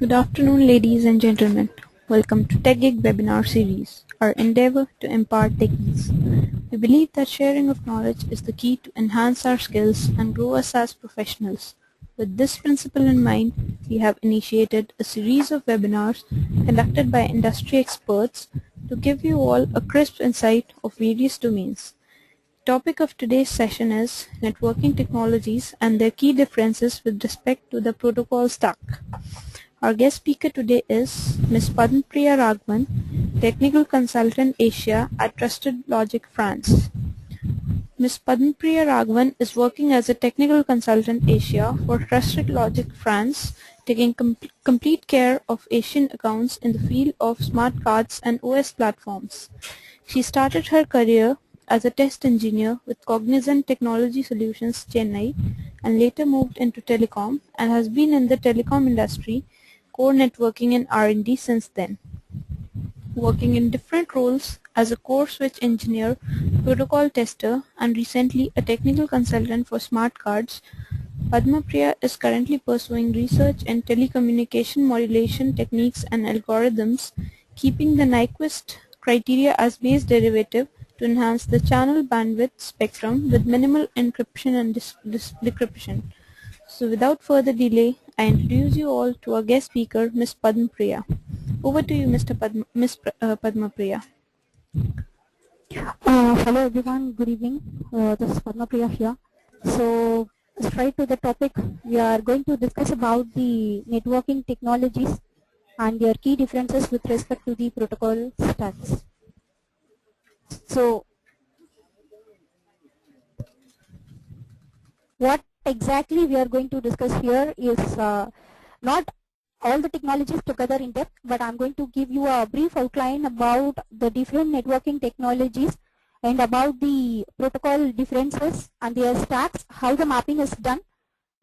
Good afternoon, ladies and gentlemen. Welcome to TechGig webinar series, our endeavor to impart techies. We believe that sharing of knowledge is the key to enhance our skills and grow us as professionals. With this principle in mind, we have initiated a series of webinars conducted by industry experts to give you all a crisp insight of various domains. The topic of today's session is networking technologies and their key differences with respect to the protocol stack. Our guest speaker today is Ms. Padmapriya Raghavan, Technical Consultant Asia at Trusted Logic France. Ms. Padmapriya Raghavan is working as a Technical Consultant Asia for Trusted Logic France, taking complete care of Asian accounts in the field of smart cards and OS platforms. She started her career as a test engineer with Cognizant Technology Solutions, Chennai, and later moved into telecom and has been in the telecom industry, core networking and R&D since then. Working in different roles as a core switch engineer, protocol tester, and recently a technical consultant for smart cards, Padmapriya is currently pursuing research in telecommunication modulation techniques and algorithms, keeping the Nyquist criteria as base derivative to enhance the channel bandwidth spectrum with minimal encryption and decryption. So without further delay, I introduce you all to our guest speaker, Ms. Padmapriya. Over to you, Ms. Padmapriya. Hello everyone, good evening. This is Padmapriya here. So straight to the topic, we are going to discuss about the networking technologies and their key differences with respect to the protocol stacks. So what exactly we are going to discuss here is not all the technologies together in depth, but I'm going to give you a brief outline about the different networking technologies and about the protocol differences and their stacks, how the mapping is done,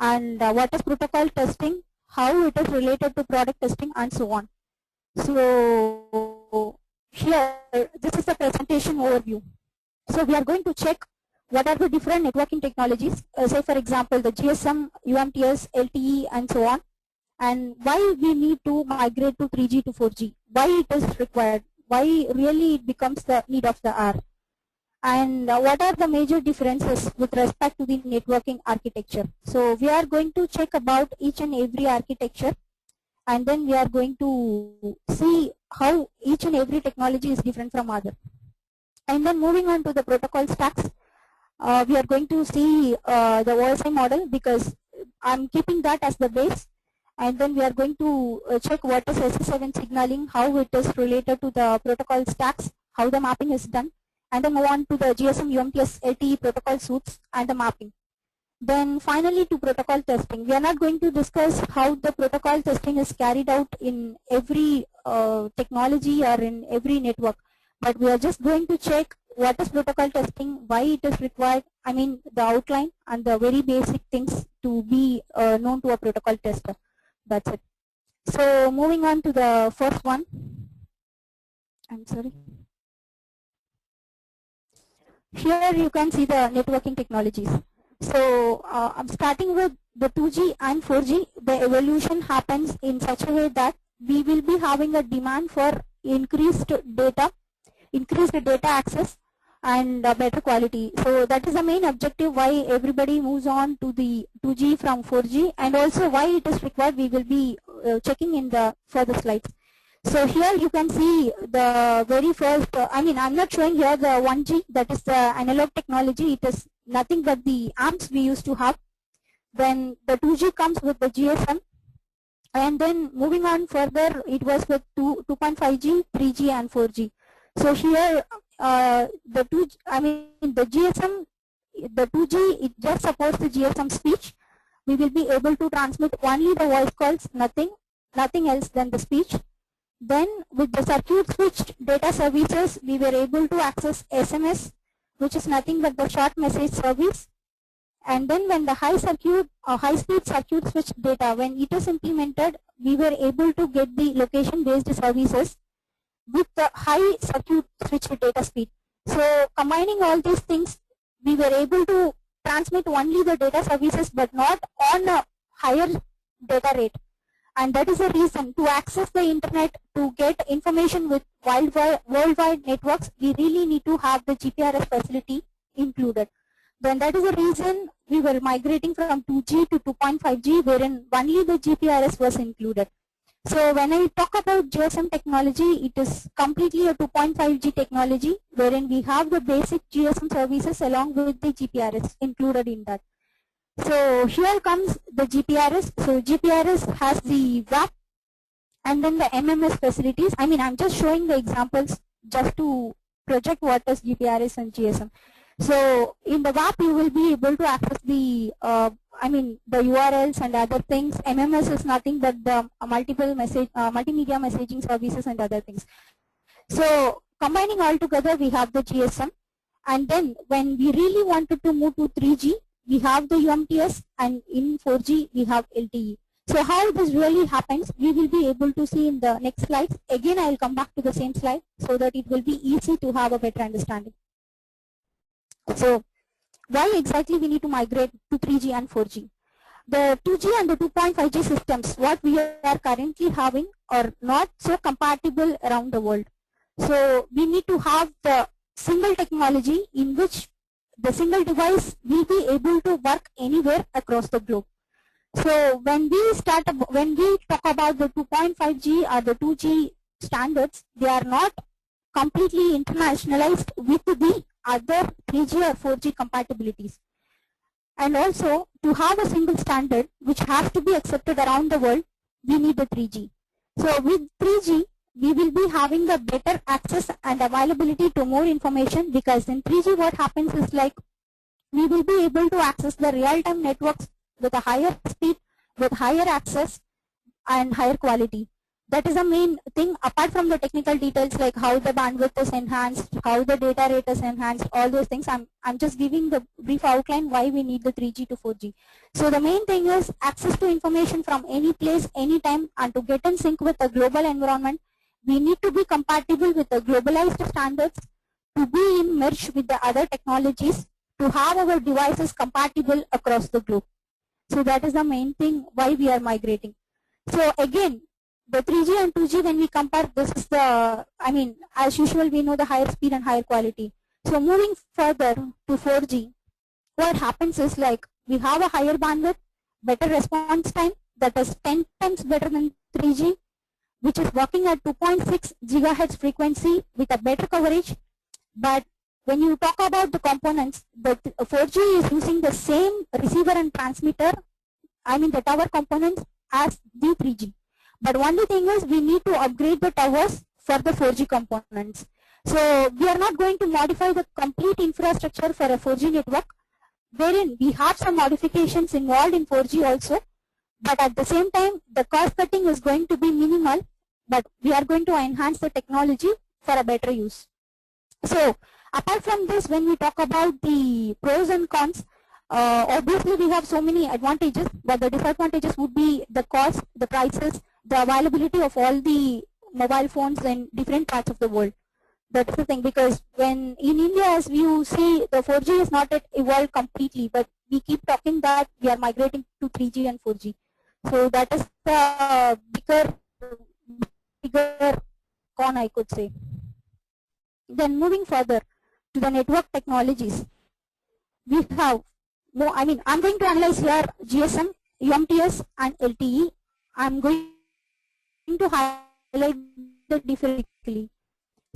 and what is protocol testing, how it is related to product testing, and so on. So here, this is the presentation overview. So we are going to check what are the different networking technologies, say for example the GSM, UMTS, LTE, and so on, and why we need to migrate to 3G to 4G, why it is required, why really it becomes the need of the hour, and what are the major differences with respect to the networking architecture. So we are going to check about each and every architecture, and then we are going to see how each and every technology is different from other. And then moving on to the protocol stacks, we are going to see the OSI model, because I'm keeping that as the base. And then we are going to check what is SS7 signaling, how it is related to the protocol stacks, how the mapping is done, and then move on to the GSM, UMTS, LTE protocol suites and the mapping. Then finally to protocol testing. We are not going to discuss how the protocol testing is carried out in every technology or in every network, but we are just going to check what is protocol testing, why it is required, I mean the outline and the very basic things to be known to a protocol tester. That's it. So moving on to the first one. I'm sorry. Here you can see the networking technologies. So I'm starting with the 2G and 4G. The evolution happens in such a way that we will be having a demand for increased data access, and better quality. So that is the main objective why everybody moves on to the 2G from 4G, and also why it is required we will be checking in the further slides. So here you can see the very first, I mean I'm not showing here the 1G, that is the analog technology. It is nothing but the amps we used to have. Then the 2G comes with the GSM, and then moving on further it was with 2.5G, 3G and 4G. So here the GSM, the 2G, it just supports the GSM speech. We will be able to transmit only the voice calls, nothing else than the speech. Then with the circuit switched data services, we were able to access SMS, which is nothing but the short message service. And then when the high-speed circuit switch data, when it is implemented, we were able to get the location-based services with the high circuit switch data speed. So combining all these things, we were able to transmit only the data services but not on a higher data rate. And that is the reason to access the internet, to get information with worldwide networks, we really need to have the GPRS facility included. Then that is the reason we were migrating from 2G to 2.5G, wherein only the GPRS was included. So when I talk about GSM technology, it is completely a 2.5G technology, wherein we have the basic GSM services along with the GPRS included in that. So here comes the GPRS. So GPRS has the WAP and then the MMS facilities. I mean, I'm just showing the examples just to project what is GPRS and GSM. So in the WAP, you will be able to access the, the URLs and other things. MMS is nothing but the multimedia messaging services and other things. So combining all together, we have the GSM. And then when we really wanted to move to 3G, we have the UMTS, and in 4G, we have LTE. So how this really happens, we will be able to see in the next slides. Again, I will come back to the same slide so that it will be easy to have a better understanding. So why exactly we need to migrate to 3G and 4G? The 2G and the 2.5G systems, what we are currently having, are not so compatible around the world. So we need to have the single technology in which the single device will be able to work anywhere across the globe. So when we talk about the 2.5G or the 2G standards, they are not completely internationalized with the other 3G or 4G compatibilities. And also, to have a single standard which has to be accepted around the world, we need the 3G. So with 3G, we will be having a better access and availability to more information, because in 3G what happens is like we will be able to access the real-time networks with a higher speed, with higher access and higher quality. That is the main thing, apart from the technical details like how the bandwidth is enhanced, how the data rate is enhanced, all those things. I'm just giving the brief outline why we need the 3G to 4G. So the main thing is access to information from any place, anytime, and to get in sync with the global environment. We need to be compatible with the globalized standards, to be in merge with the other technologies, to have our devices compatible across the globe. So that is the main thing why we are migrating. So again, the 3G and 2G, when we compare, this is the, as usual, we know the higher speed and higher quality. So moving further to 4G, what happens is like we have a higher bandwidth, better response time, that is 10 times better than 3G, which is working at 2.6 gigahertz frequency with a better coverage. But when you talk about the components, the 4G is using the same receiver and transmitter, the tower components, as the 3G. But only thing is we need to upgrade the towers for the 4G components. So we are not going to modify the complete infrastructure for a 4G network, wherein we have some modifications involved in 4G also. But at the same time, the cost cutting is going to be minimal, but we are going to enhance the technology for a better use. So apart from this, when we talk about the pros and cons, obviously we have so many advantages, but the disadvantages would be the cost, the prices, the availability of all the mobile phones in different parts of the world. That's the thing, because when in India, as you see, the 4G is not yet evolved completely, but we keep talking that we are migrating to 3G and 4G. So that is the bigger con, I could say. Then moving further to the network technologies, we have more. I'm going to analyze here GSM, UMTS, and LTE. I'm going to highlight the differently.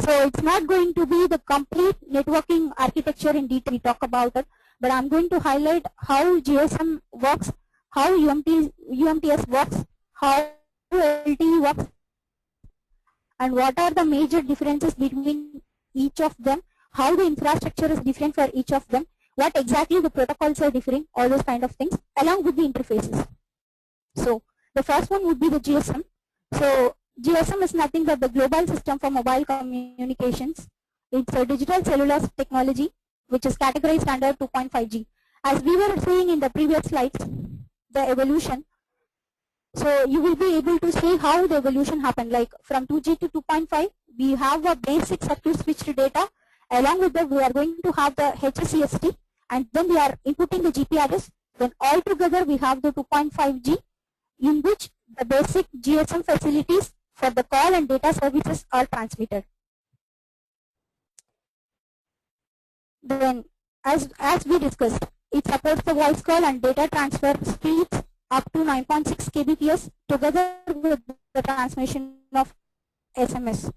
So it's not going to be the complete networking architecture in detail we talk about it, but I'm going to highlight how GSM works, how UMTS works, how LTE works, and what are the major differences between each of them, how the infrastructure is different for each of them, what exactly the protocols are differing, all those kind of things, along with the interfaces. So the first one would be the GSM. So GSM is nothing but the global system for mobile communications. It's a digital cellular technology which is categorized under 2.5G. As we were seeing in the previous slides, the evolution. So you will be able to see how the evolution happened. Like from 2G to 2.5, we have a basic circuit switched data. Along with that, we are going to have the HSCST, and then we are inputting the GPRS. Then all together, we have the 2.5G, in which the basic GSM facilities for the call and data services are transmitted. Then, as we discussed, it supports the voice call and data transfer speeds up to 9.6 kbps together with the transmission of SMS.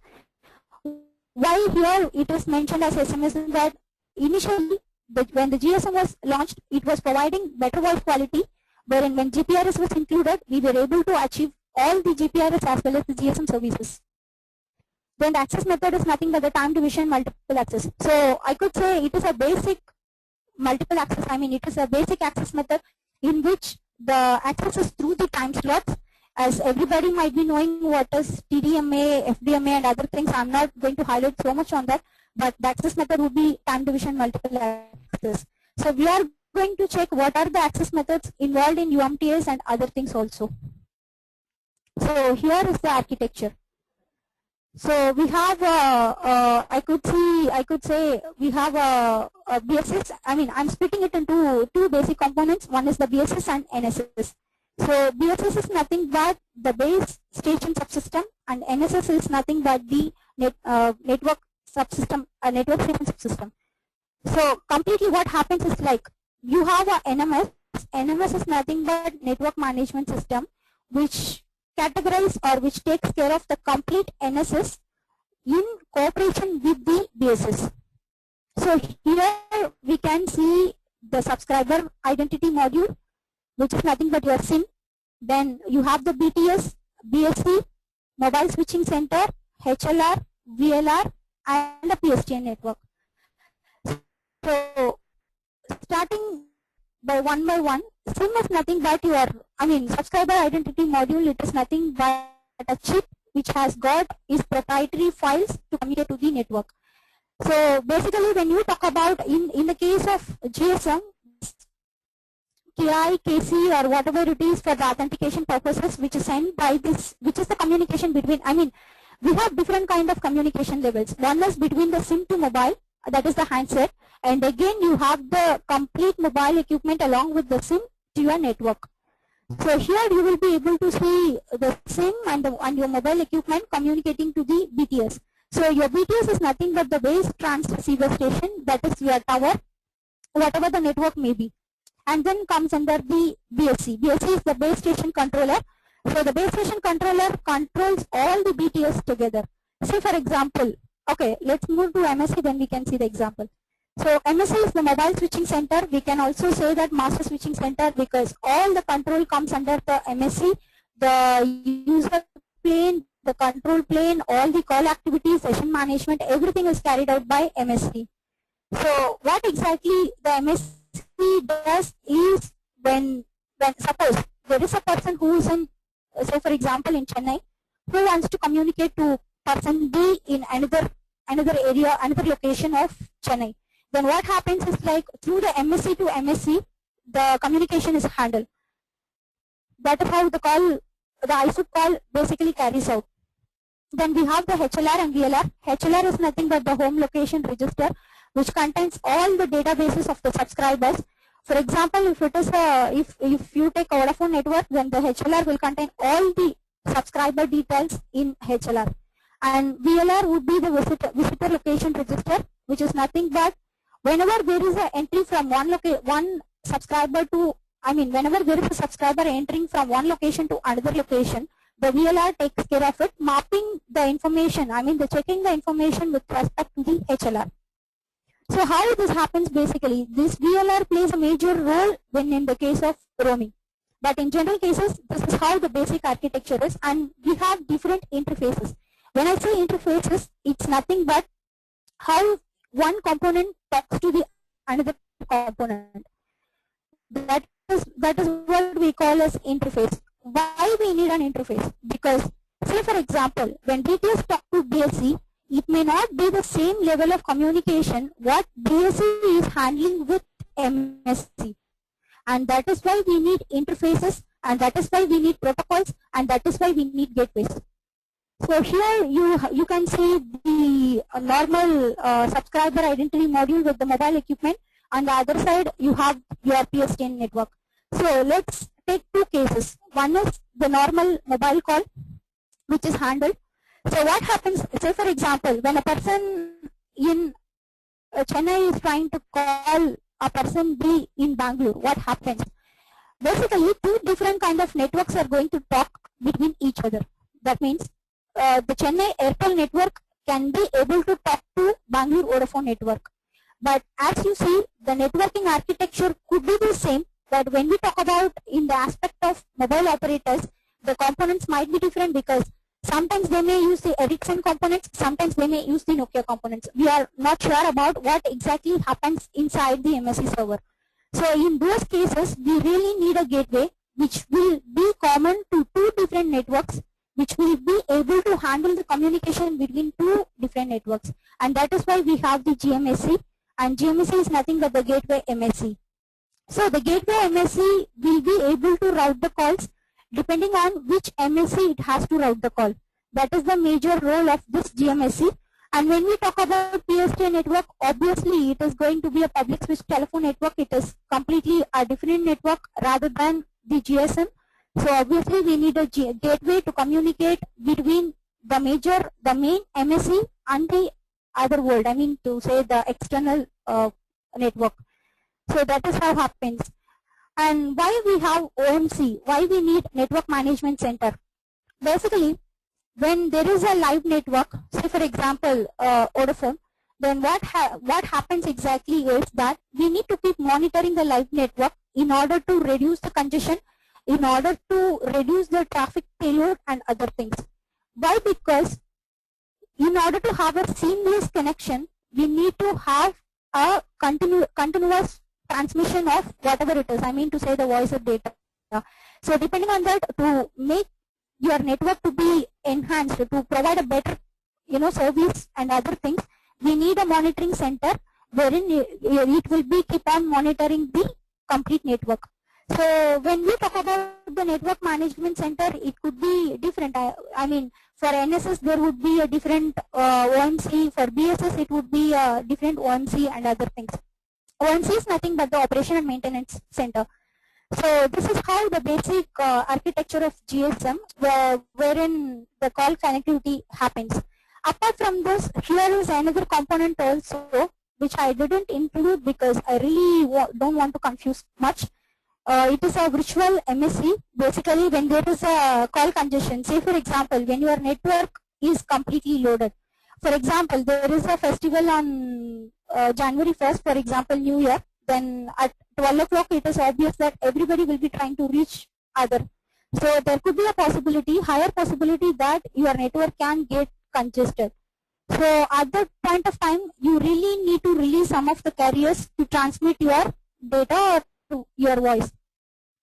Why here it is mentioned as SMS is that initially when the GSM was launched, it was providing better voice quality, wherein when GPRS was included, we were able to achieve all the GPRS as well as the GSM services. Then the access method is nothing but the time division multiple access. So I could say it is a basic multiple access. I mean, it is a basic access method in which the access is through the time slots. As everybody might be knowing what is TDMA, FDMA and other things, I'm not going to highlight so much on that, but the access method would be time division multiple access. So we are going to check what are the access methods involved in UMTS and other things also. So here is the architecture. So we have, I could say we have a BSS. I mean, I'm splitting it into two basic components. One is the BSS and NSS. So BSS is nothing but the base station subsystem, and NSS is nothing but the network subsystem, network station subsystem. So completely what happens is like you have a NMS. NMS is nothing but network management system, which categorize or which takes care of the complete NSS in cooperation with the BSS. So here we can see the subscriber identity module, which is nothing but your SIM. Then you have the BTS, BSC, mobile switching center, HLR, VLR, and the PSTN network. So starting by one, SIM is nothing but your, subscriber identity module. It is nothing but a chip which has got its proprietary files to communicate to the network. So basically, when you talk about in the case of GSM, KI, KC, or whatever it is for the authentication purposes, which is sent by this, which is the communication between. We have different kind of communication levels. One is between the SIM to mobile, that is the handset, and again you have the complete mobile equipment along with the SIM to your network. So here you will be able to see the SIM and your mobile equipment communicating to the BTS. So your BTS is nothing but the base transceiver station, that is your tower, whatever the network may be. And then comes under the BSC. BSC is the base station controller. So the base station controller controls all the BTS together. Say for example, okay, let's move to MSC, then we can see the example. So MSC is the mobile switching center. We can also say that master switching center because all the control comes under the MSC. The user plane, the control plane, all the call activities, session management, everything is carried out by MSC. So what exactly the MSC does is when suppose there is a person who is in, say for example in Chennai, who wants to communicate to person B in another area, another location of Chennai. Then what happens is like through the MSC to MSC, the communication is handled. That is how the call, the ISUP call basically carries out. Then we have the HLR and VLR. HLR is nothing but the home location register, which contains all the databases of the subscribers. For example, if it is if you take a Vodafone network, then the HLR will contain all the subscriber details in HLR. And VLR would be the visitor location register, which is nothing but whenever there is an entry from one subscriber to, whenever there is a subscriber entering from one location to another location, the VLR takes care of it, mapping the information, checking the information with respect to the HLR. So how this happens basically, this VLR plays a major role when in the case of roaming. But in general cases, this is how the basic architecture is, and we have different interfaces. When I say interfaces, it's nothing but how one component talks to the another component. That is what we call as interface. Why we need an interface? Because say for example, when BTS talk to BSC, it may not be the same level of communication what BSC is handling with MSC. And that is why we need interfaces, and that is why we need protocols, and that is why we need gateways. So here you can see the normal subscriber identity module with the mobile equipment. On the other side, you have your PSTN network. So let's take two cases. One is the normal mobile call which is handled. So what happens, say for example, when a person in Chennai is trying to call a person B in Bangalore, what happens? Basically, two different kind of networks are going to talk between each other. That means the Chennai Airtel network can be able to talk to Bangalore Vodafone network. But as you see, the networking architecture could be the same, but when we talk about in the aspect of mobile operators, the components might be different because sometimes they may use the Ericsson components, sometimes they may use the Nokia components. We are not sure about what exactly happens inside the MSC server. So in those cases, we really need a gateway which will be common to two different networks, which will be able to handle the communication between two different networks. And that is why we have the GMSC, and GMSC is nothing but the gateway MSC. So the gateway MSC will be able to route the calls depending on which MSC it has to route the call. That is the major role of this GMSC. And when we talk about PSTN network, obviously it is going to be a public switch telephone network. It is completely a different network rather than the GSM. So obviously we need a gateway to communicate between the main MSC and the other world. I mean to say the external network. So that is how it happens. And why we have OMC? Why we need Network Management Center? Basically, when there is a live network, say for example Vodafone, then what happens exactly is that we need to keep monitoring the live network in order to reduce the congestion, in order to reduce the traffic payload and other things. Why? Because in order to have a seamless connection, we need to have a continuous transmission of whatever it is. I mean to say the voice or data. So depending on that, to make your network to be enhanced, to provide a better service and other things, we need a monitoring center wherein it will be keep on monitoring the complete network. So when we talk about the network management center, it could be different. I mean, for NSS there would be a different OMC. For BSS it would be a different OMC and other things. OMC is nothing but the operation and maintenance center. So this is how the basic architecture of GSM, wherein the call connectivity happens. Apart from this, here is another component also which I didn't include because I really don't want to confuse much. It is a virtual MSC. Basically, when there is a call congestion, say for example, when your network is completely loaded. For example, there is a festival on January 1st, for example, New Year. Then at 12 o'clock, it is obvious that everybody will be trying to reach other. So there could be a possibility, higher possibility that your network can get congested. So at that point of time, you really need to release some of the carriers to transmit your data or to your voice.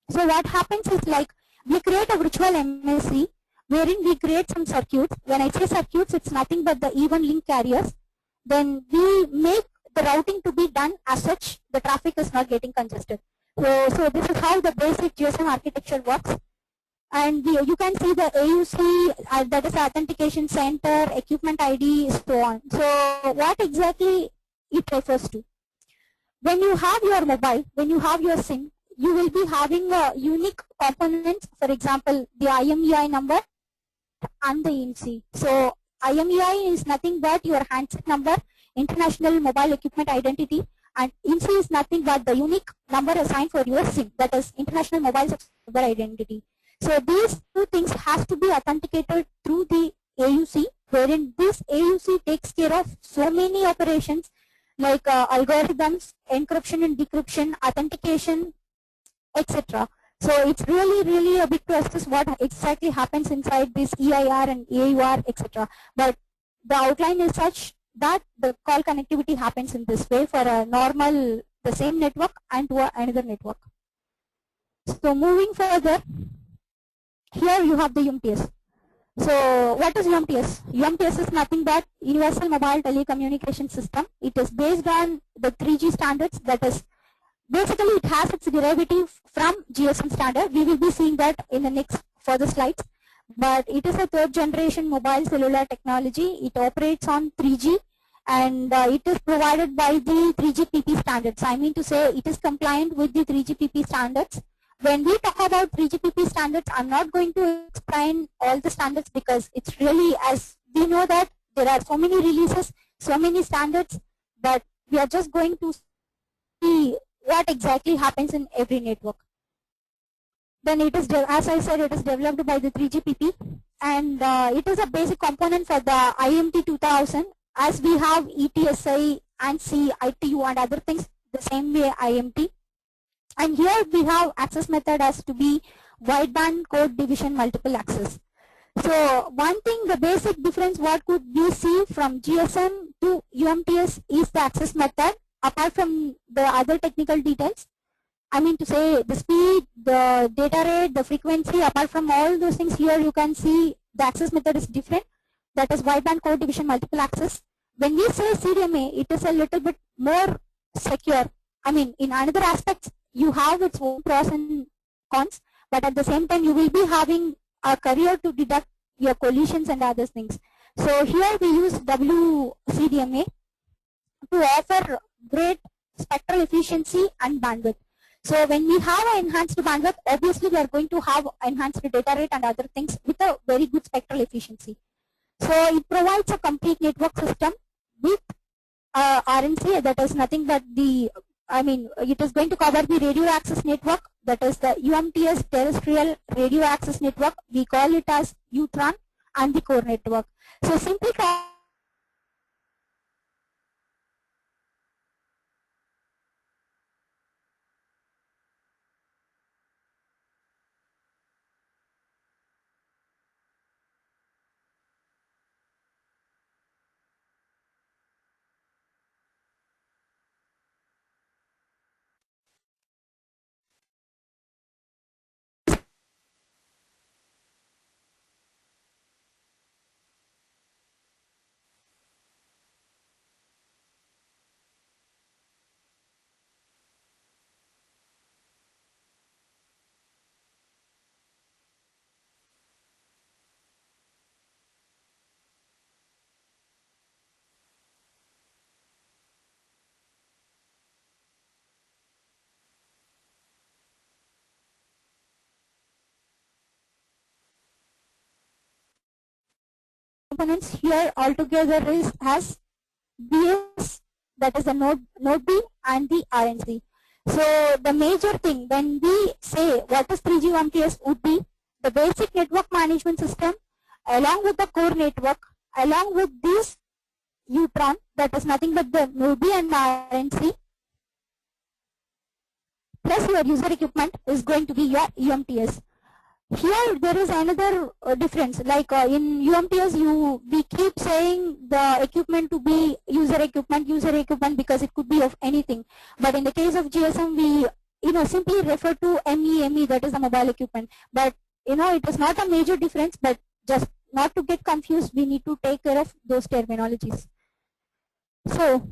So what happens is like we create a virtual MSC wherein we create some circuits. When I say circuits, it's nothing but the even link carriers. Then we make the routing to be done as such the traffic is not getting congested. So this is how the basic GSM architecture works. And you can see the AUC, that is Authentication Center, Equipment ID, so on. So what exactly it refers to? When you have your mobile, when you have your SIM, you will be having a unique components, for example, the IMEI number and the IMSI. So IMEI is nothing but your handset number, International Mobile Equipment Identity, and IMSI is nothing but the unique number assigned for your SIM, that is International Mobile Subscriber Identity. So these two things has to be authenticated through the AUC, wherein this AUC takes care of so many operations like algorithms, encryption and decryption, authentication, etc. So it's really a big process what exactly happens inside this EIR and EIR, etc. But the outline is such that the call connectivity happens in this way for a normal, the same network and to another network. So moving further, here you have the UMTS. So what is UMTS? UMTS is nothing but Universal Mobile Telecommunication System. It is based on the 3G standards, that is basically it has its derivative from GSM standard. We will be seeing that in the next further slides. But it is a third generation mobile cellular technology. It operates on 3G and it is provided by the 3GPP standards. I mean to say it is compliant with the 3GPP standards. when we talk about 3GPP standards, I'm not going to explain all the standards because it's really, as we know that there are so many releases, so many standards, but we are just going to see what exactly happens in every network. Then it is, as I said, it is developed by the 3GPP, and it is a basic component for the IMT 2000, as we have ETSI, ANSI, ITU and other things the same way IMT. And here we have access method as to be wideband code division multiple access. So one thing, the basic difference what could we see from GSM to UMTS is the access method, apart from the other technical details. I mean to say the speed, the data rate, the frequency, apart from all those things, here you can see the access method is different. That is wideband code division multiple access. When we say CDMA, it is a little bit more secure. I mean, in another aspects, you have its own pros and cons, but at the same time, you will be having a career to deduct your collisions and other things. So here we use WCDMA to offer great spectral efficiency and bandwidth. So when we have an enhanced bandwidth, obviously we are going to have enhanced data rate and other things with a very good spectral efficiency. So it provides a complete network system with RNC, that is nothing but the, it is going to cover the radio access network, that is the UMTS terrestrial radio access network. We call it as UTRAN, and the core network. So simply components here altogether is has BS, that is the node B, and the RNC. So the major thing when we say what is 3G UMTS would be the basic network management system along with the core network, along with this UTRAN, that is nothing but the node B and RNC, plus your user equipment is going to be your UMTS. Here there is another difference, like in UMTS we keep saying the equipment to be user equipment because it could be of anything, but in the case of GSM we simply refer to ME, that is the mobile equipment, but it is not a major difference, but just not to get confused we need to take care of those terminologies. So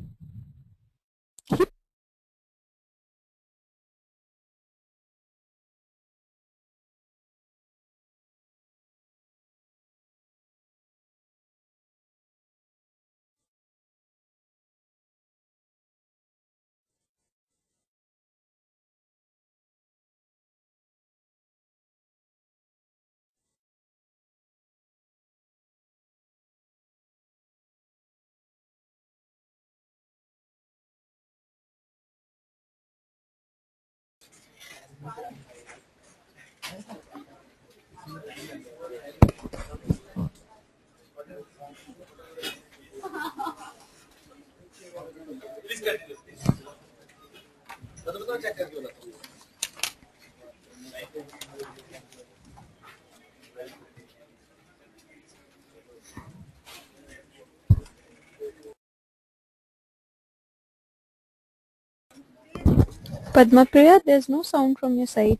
Padmapriya, there's no sound from your side.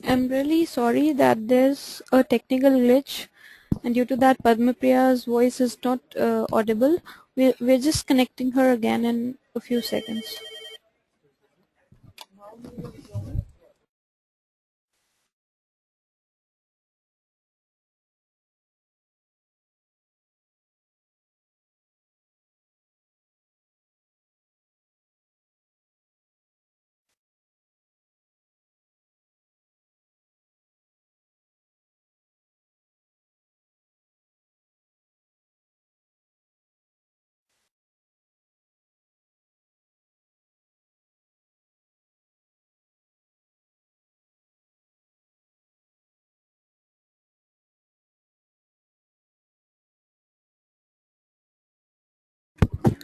I'm really sorry that there's a technical glitch, and due to that, Padmapriya's voice is not audible. We're just connecting her again in a few seconds.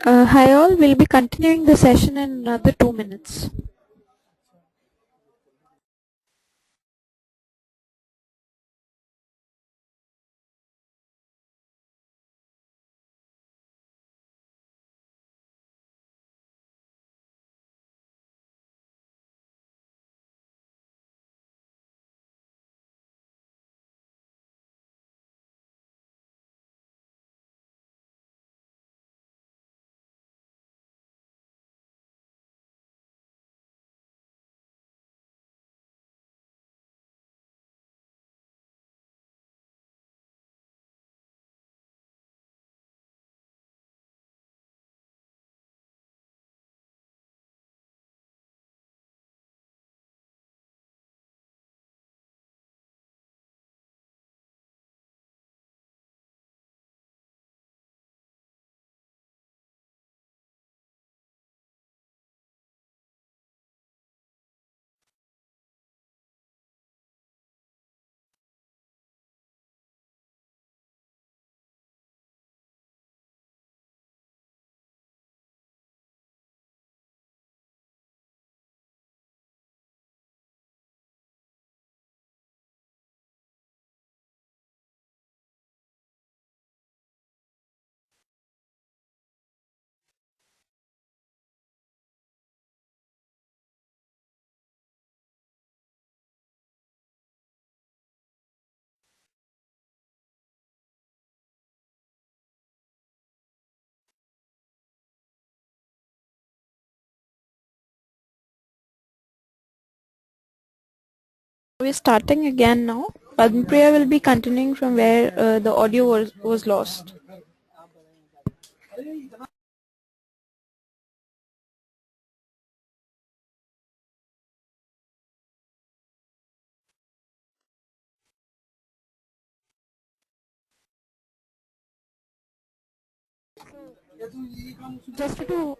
Hi all, we'll be continuing the session in another 2 minutes. We're starting again now. Padmapriya will be continuing from where the audio was lost. Just to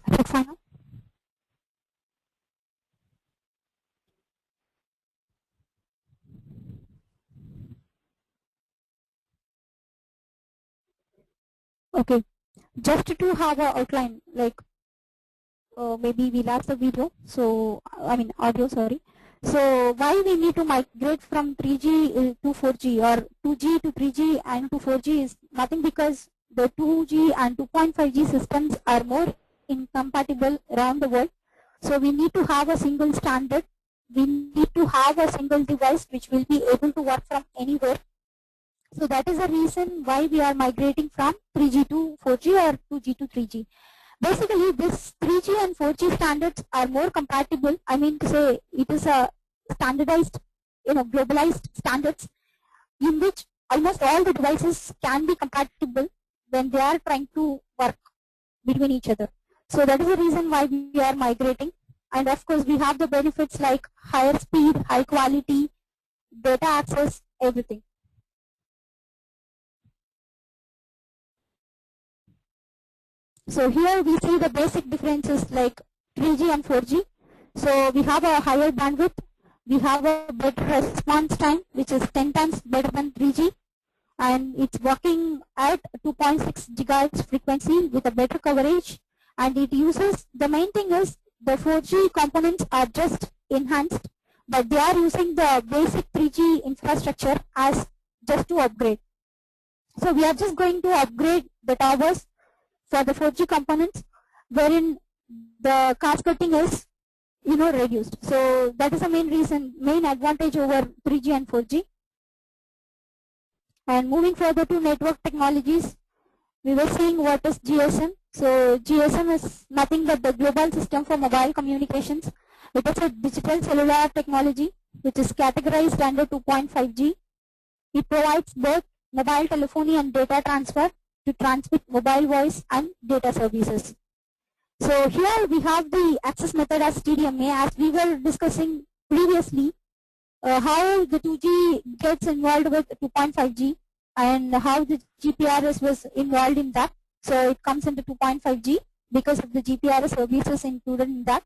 Roxana? Okay, just to have a outline, like maybe we lost the video, so I mean audio, sorry. So why we need to migrate from 3G to 4G or 2G to 3G and to 4G is nothing because the 2G and 2.5G systems are more incompatible around the world. So we need to have a single standard. We need to have a single device which will be able to work from anywhere. So that is the reason why we are migrating from 3G to 4G or 2G to 3G. Basically, this 3G and 4G standards are more compatible. I mean to say, it is a standardized, globalized standards in which almost all the devices can be compatible when they are trying to work between each other. So that is the reason why we are migrating. And of course, we have the benefits like higher speed, high quality, data access, everything. So here we see the basic differences like 3G and 4G. So we have a higher bandwidth, we have a better response time, which is 10 times better than 3G, and it's working at 2.6 gigahertz frequency with a better coverage, and it uses, the main thing is the 4G components are just enhanced, but they are using the basic 3G infrastructure as just to upgrade. So we are just going to upgrade the towers for the 4G components, wherein the cost cutting is reduced. So that is the main advantage over 3G and 4G. And moving further to network technologies, we were seeing what is GSM. So GSM is nothing but the global system for mobile communications. It is a digital cellular technology which is categorized under 2.5G. It provides both mobile telephony and data transfer to transmit mobile voice and data services. So here we have the access method as TDMA, as we were discussing previously, how the 2G gets involved with 2.5G and how the GPRS was involved in that. So it comes into 2.5G because of the GPRS services included in that.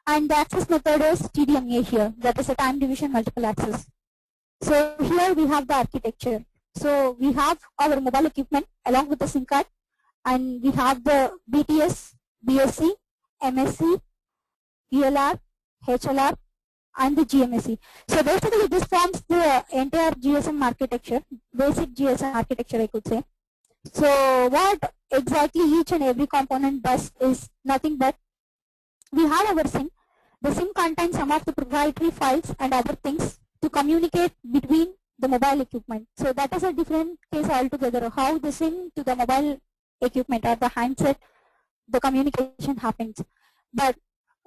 And the access method is TDMA here, that is a time division multiple access. So here we have the architecture. So we have our mobile equipment along with the SIM card, and we have the BTS, BSC, MSC, VLR, HLR, and the GMSC. So basically this forms the entire GSM architecture, basic GSM architecture I could say. So what exactly each and every component does is nothing but, we have our SIM. The SIM contains some of the proprietary files and other things to communicate between the mobile equipment. So that is a different case altogether, how the SIM to the mobile equipment or the handset, the communication happens. But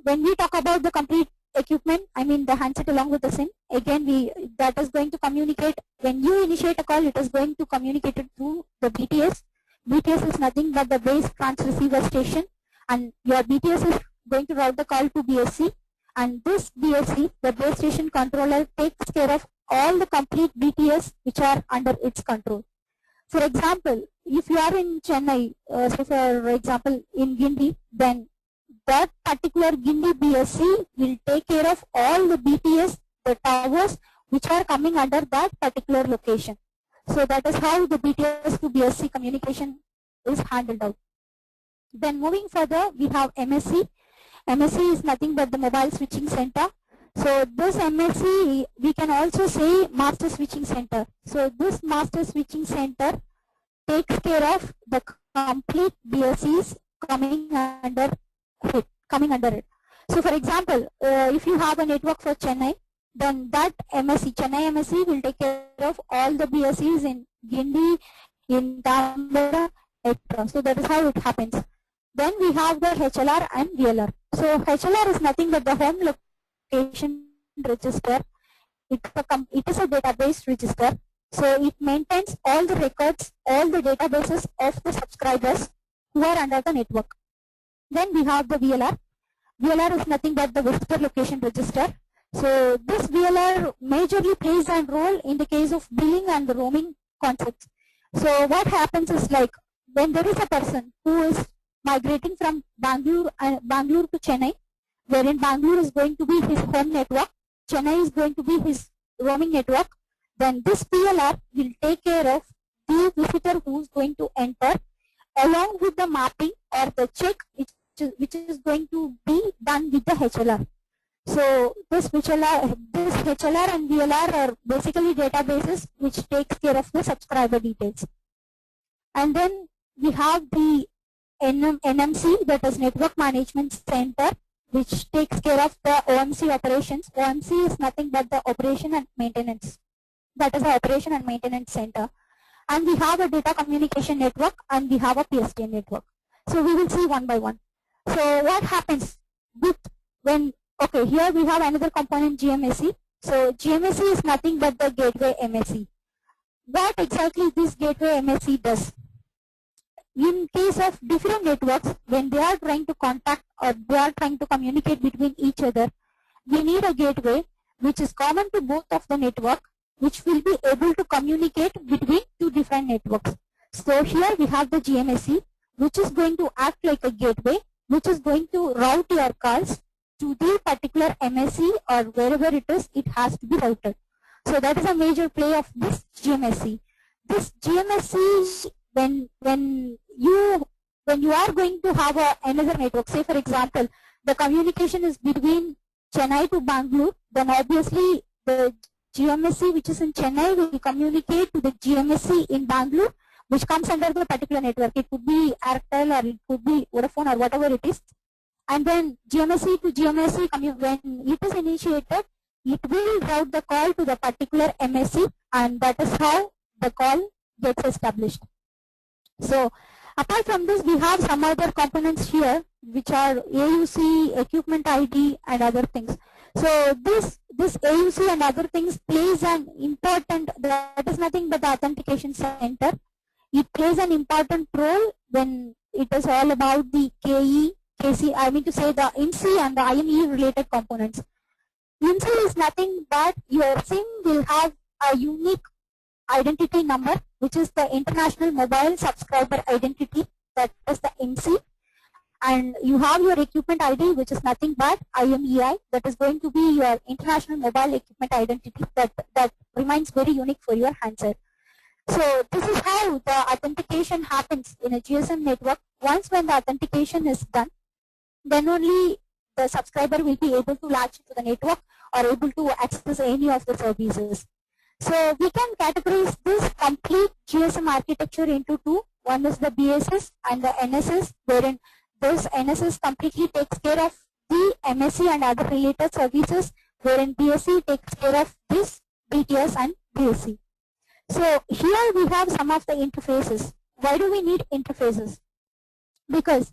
when we talk about the complete equipment, I mean the handset along with the SIM, again that is going to communicate, when you initiate a call, it is going to communicate it through the BTS. BTS is nothing but the base transceiver station, and your BTS is going to route the call to BSC, and this BSC, the base station controller, takes care of all the complete BTS which are under its control. For example, if you are in Chennai, so for example in Guindy, then that particular Guindy BSC will take care of all the BTS, the towers which are coming under that particular location. So that is how the BTS to BSC communication is handled out. Then moving further, we have MSC. MSC is nothing but the mobile switching center. So this MSC, we can also say master switching center. So this master switching center takes care of the complete BSCs coming under it. So for example, if you have a network for Chennai, then that MSC, Chennai MSC, will take care of all the BSCs in Guindy, in Tambara, etc. So that is how it happens. Then we have the HLR and VLR. So HLR is nothing but the home location register. It is a database register. So it maintains all the records, all the databases of the subscribers who are under the network. Then we have the VLR. VLR is nothing but the visitor location register. So this VLR majorly plays a role in the case of billing and the roaming concepts. So what happens is, like, when there is a person who is migrating from Bangalore to Chennai, wherein Bangalore is going to be his home network, Chennai is going to be his roaming network, then this VLR will take care of the visitor who is going to enter, along with the mapping or the check which is going to be done with the HLR. So this HLR and VLR are basically databases which takes care of the subscriber details. And then we have the NMC, that is Network Management Center, which takes care of the OMC operations. OMC is nothing but the operation and maintenance. That is the operation and maintenance center. And we have a data communication network, and we have a PSTN network. So we will see one by one. So what happens with when, okay, here we have another component, GMSC. So GMSC is nothing but the gateway MSC. What exactly this gateway MSC does? In case of different networks, when they are trying to contact or they are trying to communicate between each other, we need a gateway which is common to both of the network, which will be able to communicate between two different networks. So here we have the GMSC, which is going to act like a gateway which is going to route your calls to the particular MSC or wherever it is, it has to be routed. So that is a major play of this GMSC. This GMSC, when you are going to have another network, say for example, the communication is between Chennai to Bangalore, then obviously the GMSC which is in Chennai will communicate to the GMSC in Bangalore, which comes under the particular network. It could be Airtel or it could be Vodafone or whatever it is. And then GMSC to GMSC, when it is initiated, it will route the call to the particular MSC, and that is how the call gets established. So apart from this, we have some other components here, which are AUC, equipment ID, and other things. So this AUC and other things plays an important, that is nothing but the authentication center. It plays an important role when it is all about the KE, KC, I mean to say the IMSI and the IME related components. IMSI is nothing but your SIM will have a unique identity number, which is the International Mobile Subscriber Identity, that is the IMSI. And you have your equipment ID, which is nothing but IMEI, that is going to be your International Mobile Equipment Identity, that remains very unique for your handset. So this is how the authentication happens in a GSM network. Once when the authentication is done, then only the subscriber will be able to latch into the network or able to access any of the services. So we can categorize this complete GSM architecture into two. One is the BSS and the NSS, wherein this NSS completely takes care of the MSC and other related services, wherein BSC takes care of this BTS and BSC. So here we have some of the interfaces. Why do we need interfaces? Because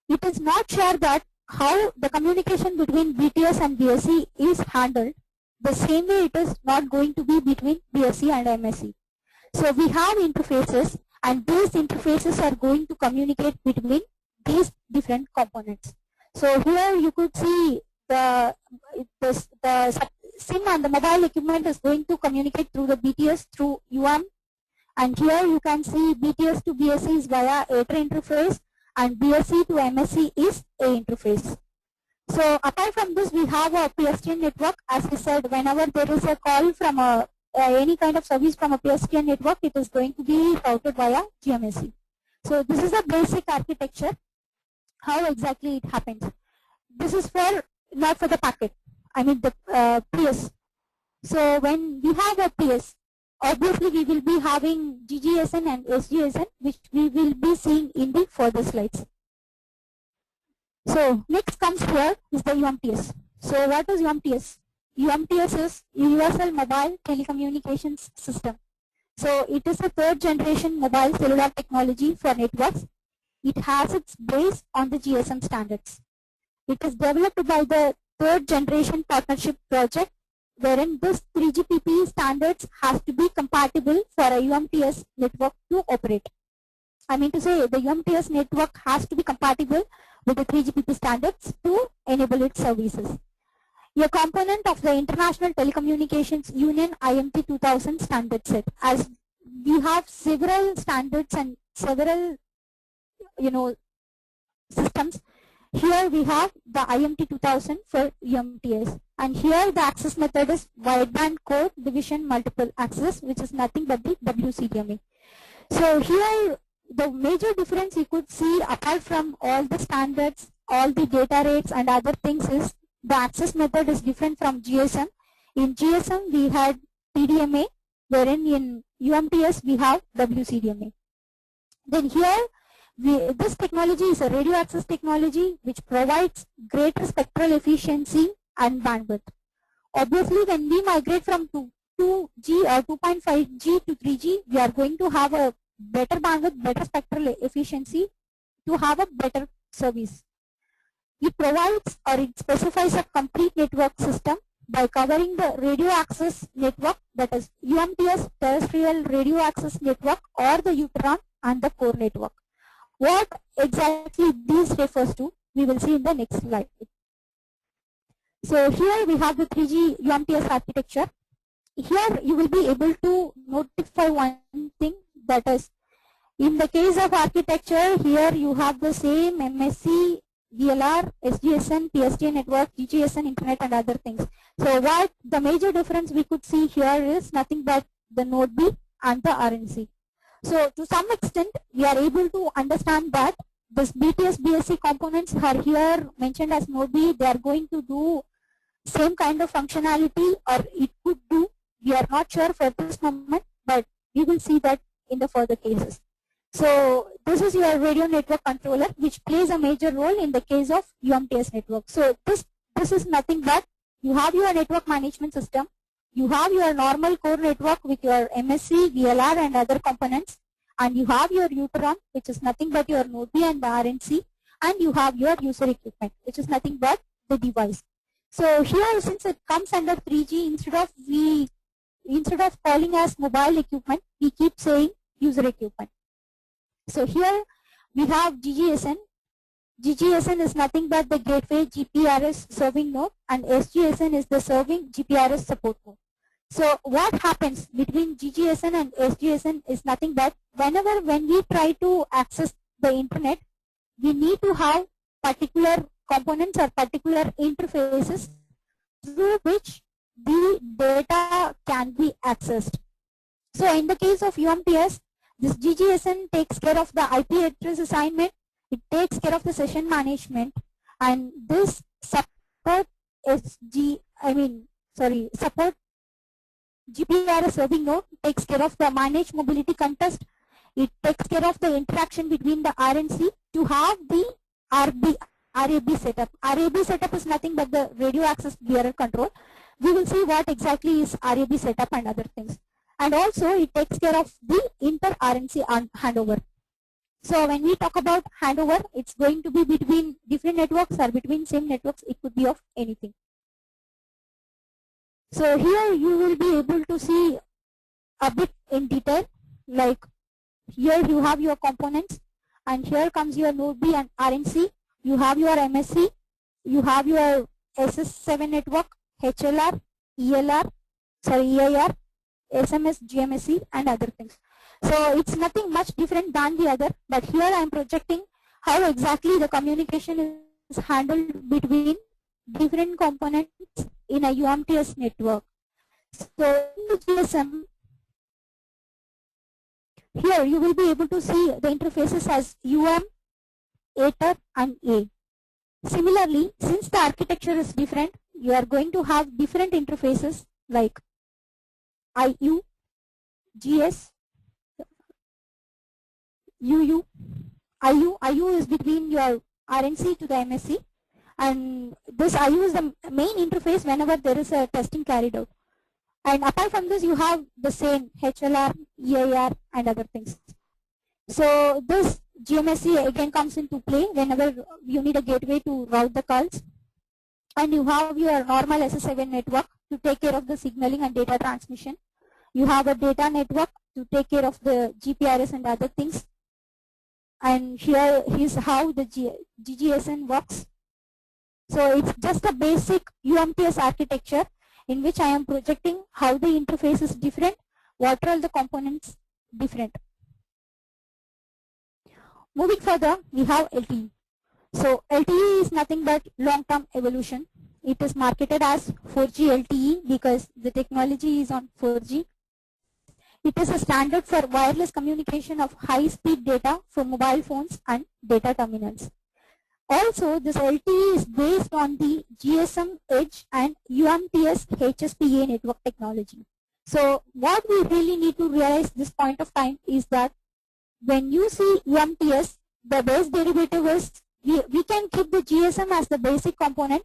it is not sure that how the communication between BTS and BSC is handled the same way it is not going to be between BSC and MSC. So we have interfaces, and these interfaces are going to communicate between these different components. So here you could see the SIM and the mobile equipment is going to communicate through the BTS through UM, and here you can see BTS to BSC is via Aether interface, and BSC to MSC is A interface. So apart from this, we have a PSTN network. As I said, whenever there is a call from any kind of service from a PSTN network, it is going to be routed via GMSC. So this is a basic architecture. How exactly it happens? This is for not for the packet, I mean the PS. So when we have a PS, obviously we will be having GGSN and SGSN, which we will be seeing in the further slides. So next comes here is the UMTS. So what is UMTS? UMTS is Universal Mobile Telecommunications System. So it is a third generation mobile cellular technology for networks. It has its base on the GSM standards. It is developed by the third generation partnership project, wherein this 3GPP standards has to be compatible for a UMTS network to operate. I mean to say the UMTS network has to be compatible with the 3GPP standards to enable its services. A component of the International Telecommunications Union IMT 2000 standard set. As we have several standards and several systems, here we have the IMT 2000 for UMTS, and here the access method is wideband code division multiple access, which is nothing but the WCDMA. So here the major difference you could see, apart from all the standards, all the data rates and other things, is the access method is different from GSM. In GSM we had PDMA, wherein in UMTS we have WCDMA. Then here this technology is a radio access technology which provides greater spectral efficiency and bandwidth. Obviously when we migrate from 2G or 2.5G to 3G, we are going to have a better bandwidth, better spectral efficiency to have a better service. It provides or it specifies a complete network system by covering the radio access network, that is UMTS terrestrial radio access network, or the UTRON and the core network. What exactly this refers to, we will see in the next slide. So here we have the 3G UMTS architecture. Here you will be able to notify one thing, that is, in the case of architecture, here you have the same MSC, VLR, SGSN, PSTN network, GGSN, internet and other things. So what the major difference we could see here is nothing but the node B and the RNC. So to some extent we are able to understand that this BTS BSC components are here mentioned as node B. They are going to do same kind of functionality, or it could do. We are not sure for this moment, but we will see that in the further cases. So this is your radio network controller, which plays a major role in the case of UMTS network. So this is nothing but you have your network management system, you have your normal core network with your MSC, VLR and other components, and you have your Uteron, which is nothing but your node B and the RNC, and you have your user equipment, which is nothing but the device. So here, since it comes under 3G, instead of calling as mobile equipment, we keep saying user equipment. So here we have GGSN. GGSN is nothing but the gateway GPRS serving node, and SGSN is the serving GPRS support node. So what happens between GGSN and SGSN is nothing but when we try to access the internet, we need to have particular components or particular interfaces through which the data can be accessed. So in the case of UMTS, this GGSN takes care of the IP address assignment, it takes care of the session management, and this support GPRS serving node takes care of the managed mobility contest. It takes care of the interaction between the RNC to have the RAB setup. RAB setup is nothing but the radio access bearer control. We will see what exactly is RAB setup and other things. And also it takes care of the inter-RNC handover. So when we talk about handover, it's going to be between different networks or between same networks. It could be of anything. So here you will be able to see a bit in detail, like here you have your components, and here comes your node B and RNC. You have your MSC, you have your SS7 network, HLR, EIR, SMS, GMSC and other things. So it's nothing much different than the other, but here I am projecting how exactly the communication is handled between different components in a UMTS network. So in the GSM, here you will be able to see the interfaces as UM, ATER and A. Similarly, since the architecture is different, you are going to have different interfaces like IU, GS, UU. IU is between your RNC to the MSC, and this IU is the main interface whenever there is a testing carried out. And apart from this, you have the same HLR, EIR and other things. So this GMSC again comes into play whenever you need a gateway to route the calls. And you have your normal SS7 network to take care of the signaling and data transmission. You have a data network to take care of the GPRS and other things. And here is how the GGSN works. So it's just a basic UMTS architecture in which I am projecting how the interface is different, what are all the components different. Moving further, we have LTE. So LTE is nothing but long-term evolution. It is marketed as 4G LTE because the technology is on 4G. It is a standard for wireless communication of high-speed data for mobile phones and data terminals. Also, this LTE is based on the GSM Edge and UMTS HSPA network technology. So what we really need to realize this point of time is that when you see UMTS, the base derivative is we can keep the GSM as the basic component,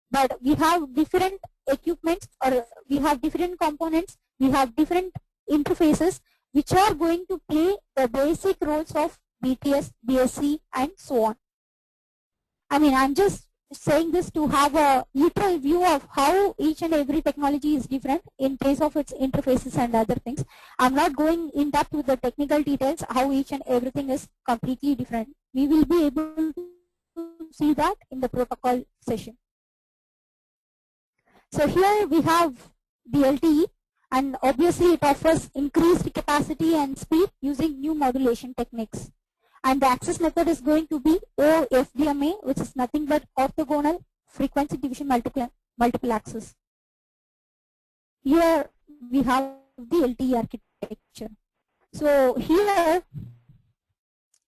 but we have different equipments, or we have different components, we have different interfaces which are going to play the basic roles of BTS, BSC and so on. I mean, I'm just saying this to have a literal view of how each and every technology is different in case of its interfaces and other things. I'm not going in depth with the technical details, how each and everything is completely different. We will be able to see that in the protocol session. So here we have the LTE, and obviously it offers increased capacity and speed using new modulation techniques. And the access method is going to be OFDMA, which is nothing but orthogonal frequency division multiple access. Here we have the LTE architecture. So here,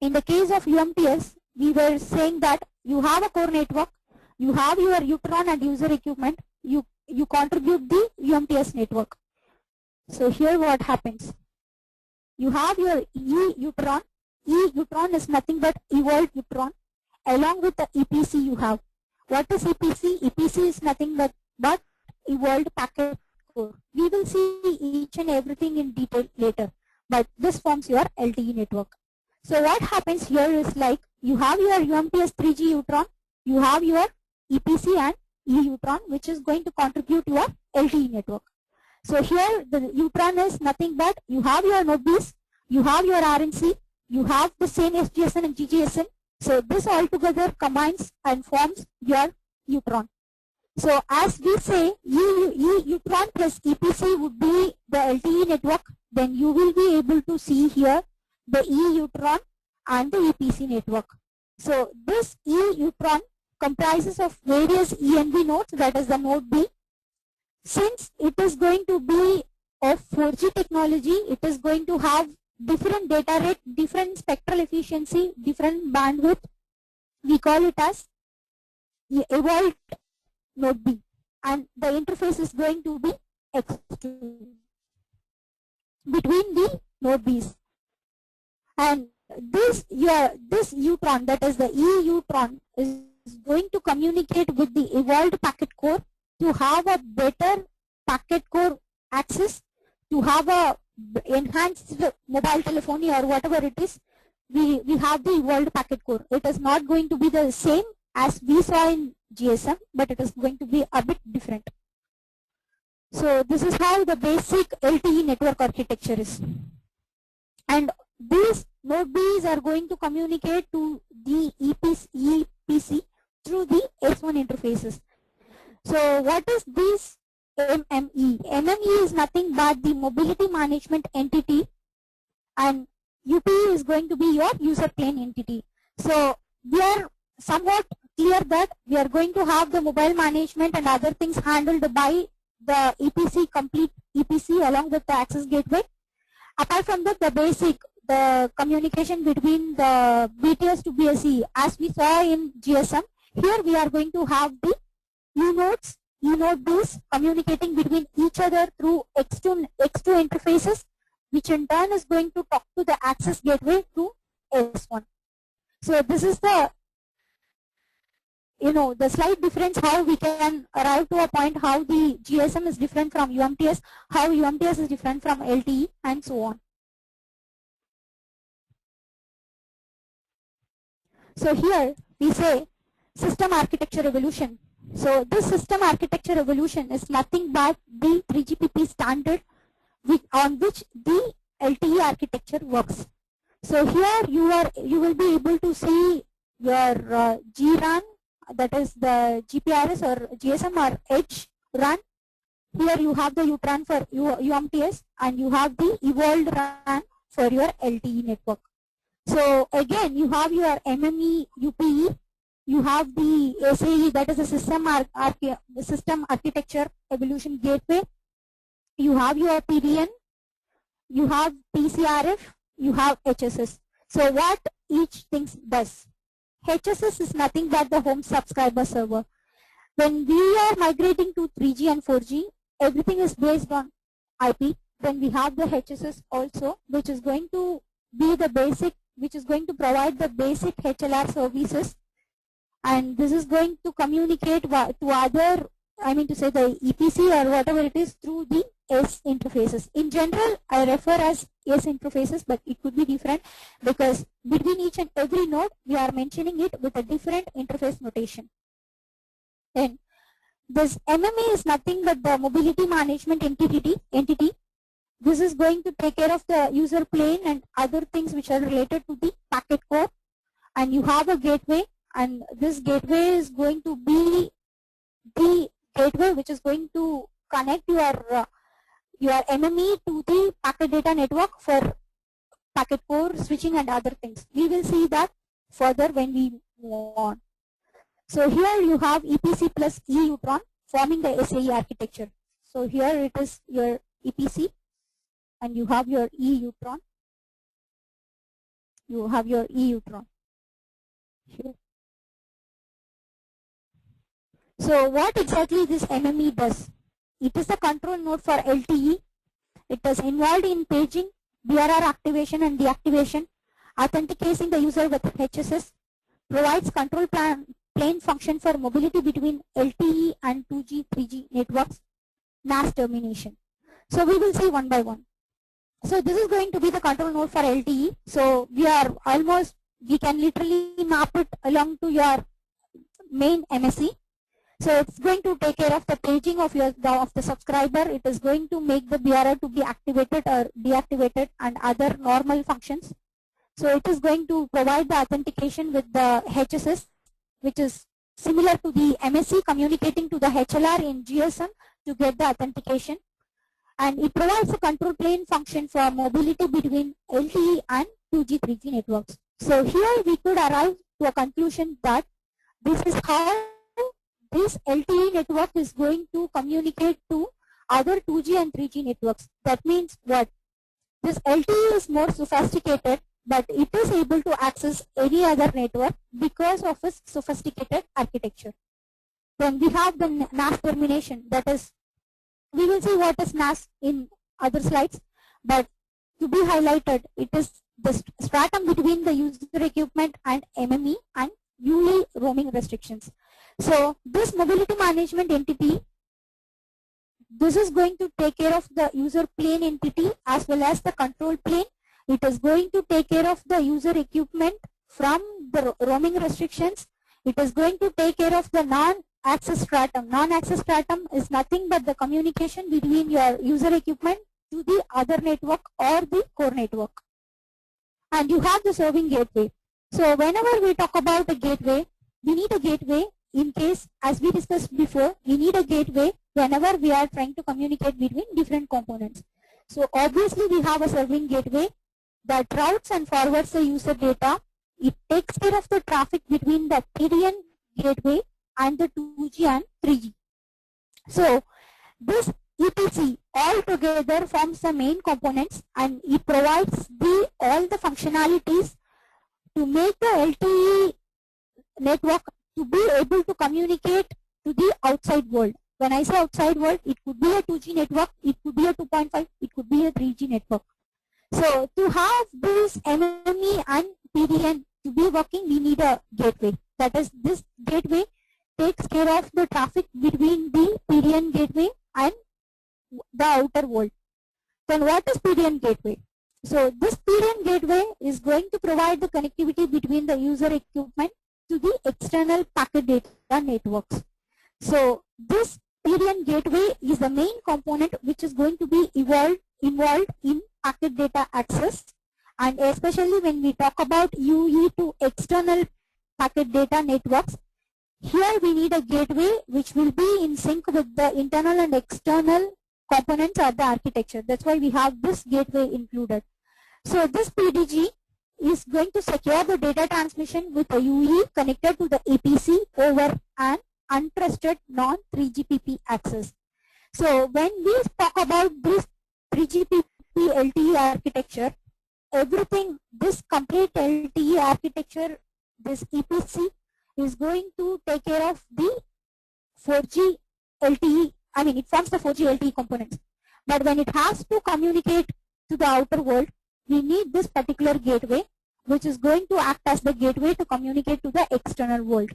in the case of UMTS, we were saying that you have a core network, you have your Utron and user equipment, you contribute the UMTS network. So here what happens? You have your E-Utron. E-Utron is nothing but evolved Utron along with the EPC you have. What is EPC? EPC is nothing but evolved packet core. We will see each and everything in detail later, but this forms your LTE network. So what happens here is like you have your UMTS 3G Utron, you have your EPC and E-Utron, which is going to contribute your LTE network. So here the Utron is nothing but you have your node base, you have your RNC, you have the same SGSN and GGSN. So this all together combines and forms your Utron. So as we say, Utron plus EPC would be the LTE network. Then you will be able to see here the E-Utron and the EPC network. So this E-Utron comprises of various ENB nodes, that is the node B. Since it is going to be of 4G technology, it is going to have different data rate, different spectral efficiency, different bandwidth. We call it as evolved node B, and the interface is going to be X2 between the node Bs. And this Utron, that is the E-Utron, is going to communicate with the evolved packet core to have a better packet core access, to have a enhanced mobile telephony or whatever it is. We have the evolved packet core. It is not going to be the same as we saw in GSM, but it is going to be a bit different. So this is how the basic LTE network architecture is. And these node Bs are going to communicate to the EPC through the S1 interfaces. So what is this MME? MME is nothing but the mobility management entity, and UPE is going to be your user plane entity. So we are somewhat clear that we are going to have the mobile management and other things handled by the EPC, complete EPC along with the access gateway. Apart from that, the communication between the BTS to BSE, as we saw in GSM, here we are going to have the E-nodes, E-node Bs communicating between each other through X2 interfaces, which in turn is going to talk to the access gateway to S1. So this is the the slight difference, how we can arrive to a point how the GSM is different from UMTS, how UMTS is different from LTE, and so on. So here we say system architecture evolution. So this system architecture evolution is nothing but the 3GPP standard on which the LTE architecture works. So here you will be able to see your GRAN, that is the GPRS or GSM or Edge RAN. Here you have the UTRAN for UMTS, and you have the evolved RAN for your LTE network. So again, you have your MME UPE, you have the SAE, that is the system architecture evolution gateway, you have your PDN, you have PCRF, you have HSS. So what each thing does? HSS is nothing but the home subscriber server. When we are migrating to 3G and 4G, everything is based on IP. Then we have the HSS also, which is going to be the basic, which is going to provide the basic HLR services. And this is going to communicate to other, I mean to say the EPC or whatever it is, through the S interfaces. In general, I refer as S interfaces, but it could be different because between each and every node, we are mentioning it with a different interface notation. Then this MMA is nothing but the mobility management entity. This is going to take care of the user plane and other things which are related to the packet core. And you have a gateway, and this gateway is going to be the gateway which is going to connect your MME to the packet data network for packet core switching and other things. We will see that further when we move on. So here you have EPC plus eUtron forming the SAE architecture. So here it is your EPC and you have your eUtron. You have your eUtron here. So what exactly this MME does? It is a control node for LTE. It is involved in paging, BRR activation and deactivation, authenticating the user with HSS, provides control plane function for mobility between LTE and 2G, 3G networks, NAS termination. So we will see one by one. So this is going to be the control node for LTE. So we can literally map it along to your main MSC. So it's going to take care of the paging of the subscriber. It is going to make the BRR to be activated or deactivated and other normal functions. So it is going to provide the authentication with the HSS, which is similar to the MSC communicating to the HLR in GSM to get the authentication. And it provides a control plane function for mobility between LTE and 2G, 3G networks. So here we could arrive to a conclusion that this is how this LTE network is going to communicate to other 2G and 3G networks. That means what? This LTE is more sophisticated, but it is able to access any other network because of its sophisticated architecture. Then we have the NAS termination. That is, we will see what is NAS in other slides, but to be highlighted, it is the stratum between the user equipment and MME and UE roaming restrictions. So this mobility management entity, this is going to take care of the user plane entity as well as the control plane. It is going to take care of the user equipment from the roaming restrictions. It is going to take care of the non-access stratum. Non-access stratum is nothing but the communication between your user equipment to the other network or the core network. And you have the serving gateway. So whenever we talk about a gateway, we need a gateway in case, as we discussed before, we need a gateway whenever we are trying to communicate between different components. So obviously we have a serving gateway that routes and forwards the user data. It takes care of the traffic between the PDN gateway and the 2G and 3G. So this EPC altogether forms the main components and it provides all the functionalities to make the LTE network to be able to communicate to the outside world. When I say outside world, it could be a 2G network, it could be a 2.5, it could be a 3G network. So to have this MME and PDN to be working, we need a gateway. That is, this gateway takes care of the traffic between the PDN gateway and the outer world. Then what is PDN gateway? So this PDN gateway is going to provide the connectivity between the user equipment to the external packet data networks. So this PDN gateway is the main component which is going to be involved in packet data access, and especially when we talk about UE to external packet data networks, here we need a gateway which will be in sync with the internal and external components of the architecture. That's why we have this gateway included. So this PDG is going to secure the data transmission with a UE connected to the APC over an untrusted non-3GPP access. So when we talk about this 3GPP LTE architecture, everything, this complete LTE architecture, this EPC is going to take care of the 4G LTE. I mean, it forms the 4G LTE components. But when it has to communicate to the outer world, we need this particular gateway, which is going to act as the gateway to communicate to the external world.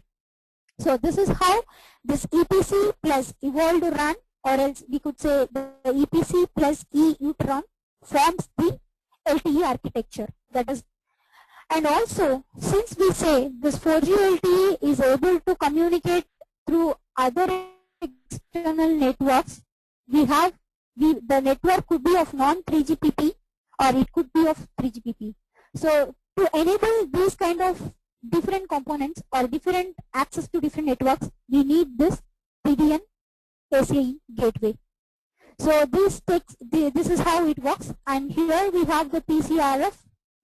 So this is how this EPC plus evolved RAN, or else we could say the EPC plus eUtron forms the LTE architecture. That is, and also since we say this 4G LTE is able to communicate through other external networks, the network could be of non-3GPP or it could be of 3GPP. So to enable these kind of different components or different access to different networks, we need this PDN SAE gateway. So this is how it works, and here we have the PCRF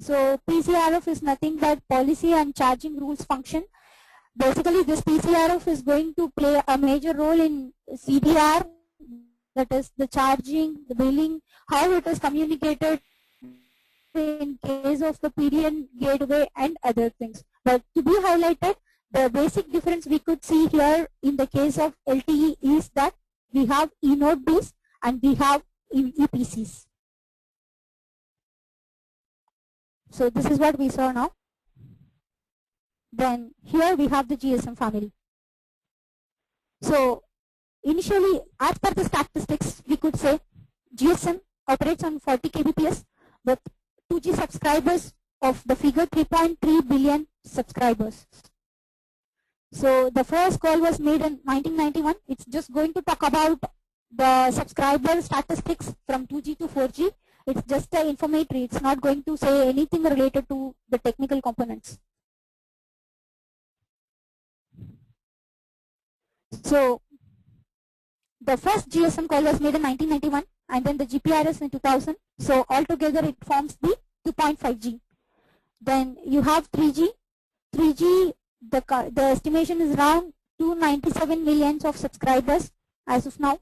So PCRF is nothing but policy and charging rules function. Basically, this PCRF is going to play a major role in CDR, that is the charging, the billing, how it is communicated in case of the PDN gateway and other things. But to be highlighted, the basic difference we could see here in the case of LTE is that we have eNode Bs and we have EPCs. So this is what we saw now. Then here we have the GSM family. So initially, as per the statistics, we could say GSM operates on 40 kbps with 2G subscribers of the figure 3.3 billion subscribers. So the first call was made in 1991. It's just going to talk about the subscriber statistics from 2G to 4G. It's just an informatory. It's not going to say anything related to the technical components. So the first GSM call was made in 1991 and then the GPRS in 2000. So altogether it forms the 2.5G. Then you have 3G. 3G, the estimation is around 297 millions of subscribers as of now.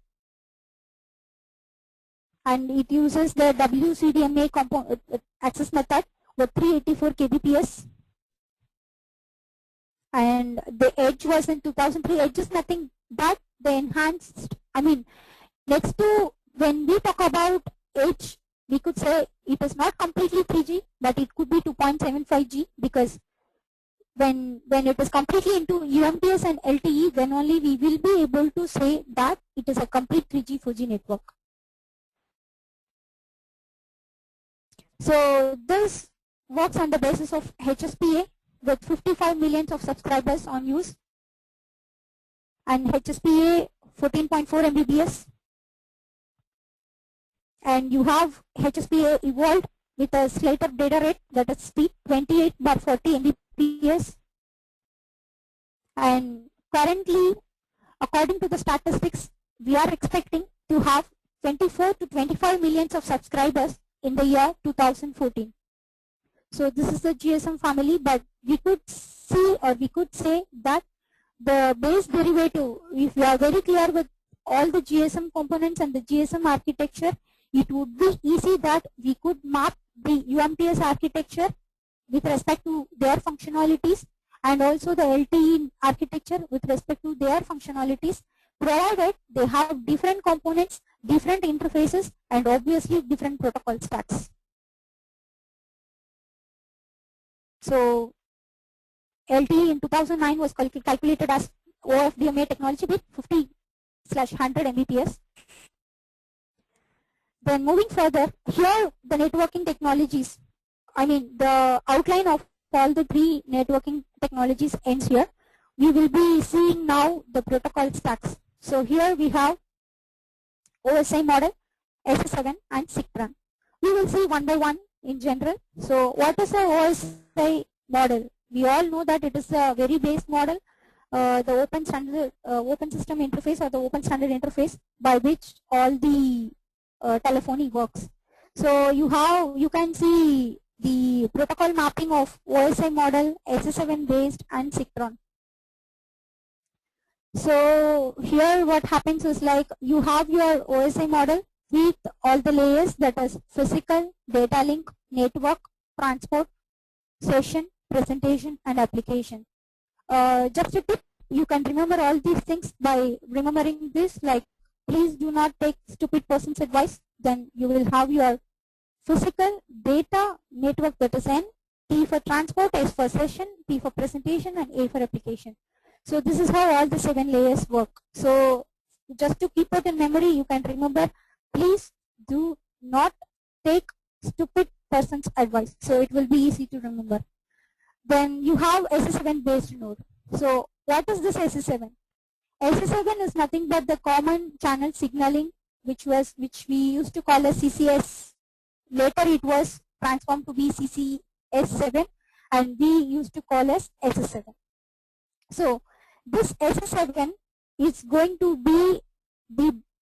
And it uses the WCDMA access method with 384 kbps. And the Edge was in 2003. Edge is nothing but the enhanced, next to when we talk about Edge, we could say it is not completely 3G, but it could be 2.75G, because when it is completely into UMTS and LTE, then only we will be able to say that it is a complete 3G, 4G network. So this works on the basis of HSPA with 55 millions of subscribers on use, and HSPA 14.4 Mbps, and you have HSPA evolved with a Slater data rate, that is speed 28/40 Mbps, and currently according to the statistics we are expecting to have 24 to 25 millions of subscribers in the year 2014. So this is the GSM family, but we could see, or we could say that the base derivative, if we are very clear with all the GSM components and the GSM architecture, it would be easy that we could map the UMTS architecture with respect to their functionalities and also the LTE architecture with respect to their functionalities, provided they have different components, different interfaces, and obviously different protocol stacks. So LTE in 2009 was calculated as OFDMA technology with 50/100 Mbps. Then moving further, here the networking technologies, the outline of all the three networking technologies ends here. We will be seeing now the protocol stacks. So here we have OSI model, SS7 and SIGTRAN. We will see one by one in general. So what is the OSI model? We all know that it is a very base model, the open standard, open system interface, or the open standard interface by which all the telephony works. So you can see the protocol mapping of OSI model, SS7 based and SIGTRAN. So here what happens is, like, you have your OSI model with all the layers, that is physical, data link, network, transport, session, presentation and application. Just a tip, you can remember all these things by remembering this, like, please do not take stupid person's advice. Then you will have your physical, data, network, that is N, T for transport, S for session, P for presentation and A for application. So this is how all the 7 layers work. So just to keep it in memory, you can remember, please do not take stupid person's advice. So it will be easy to remember. Then you have SS7 based node. So what is this SS7? SS7 is nothing but the common channel signaling, which we used to call as CCS. Later it was transformed to be CCS7 and we used to call as SS7. So this SS7 is going to be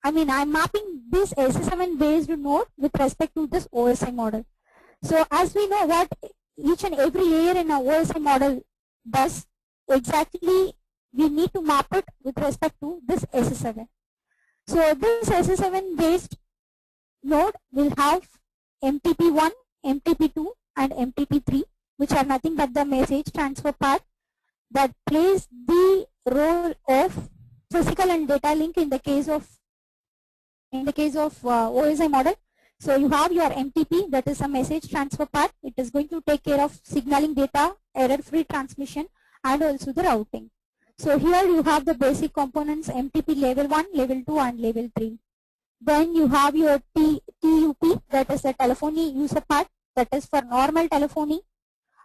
I'm mapping this SS7 based node with respect to this OSI model. So as we know what each and every layer in our OSI model does, exactly we need to map it with respect to this SS7. So this SS7 based node will have MTP1, MTP2 and MTP3, which are nothing but the message transfer part that plays the role of physical and data link in the case of OSI model. So you have your MTP, that is a message transfer part. It is going to take care of signaling data, error-free transmission, and also the routing. So here you have the basic components: MTP level 1, level 2, and level 3. Then you have your TUP, that is the telephony user part, that is for normal telephony.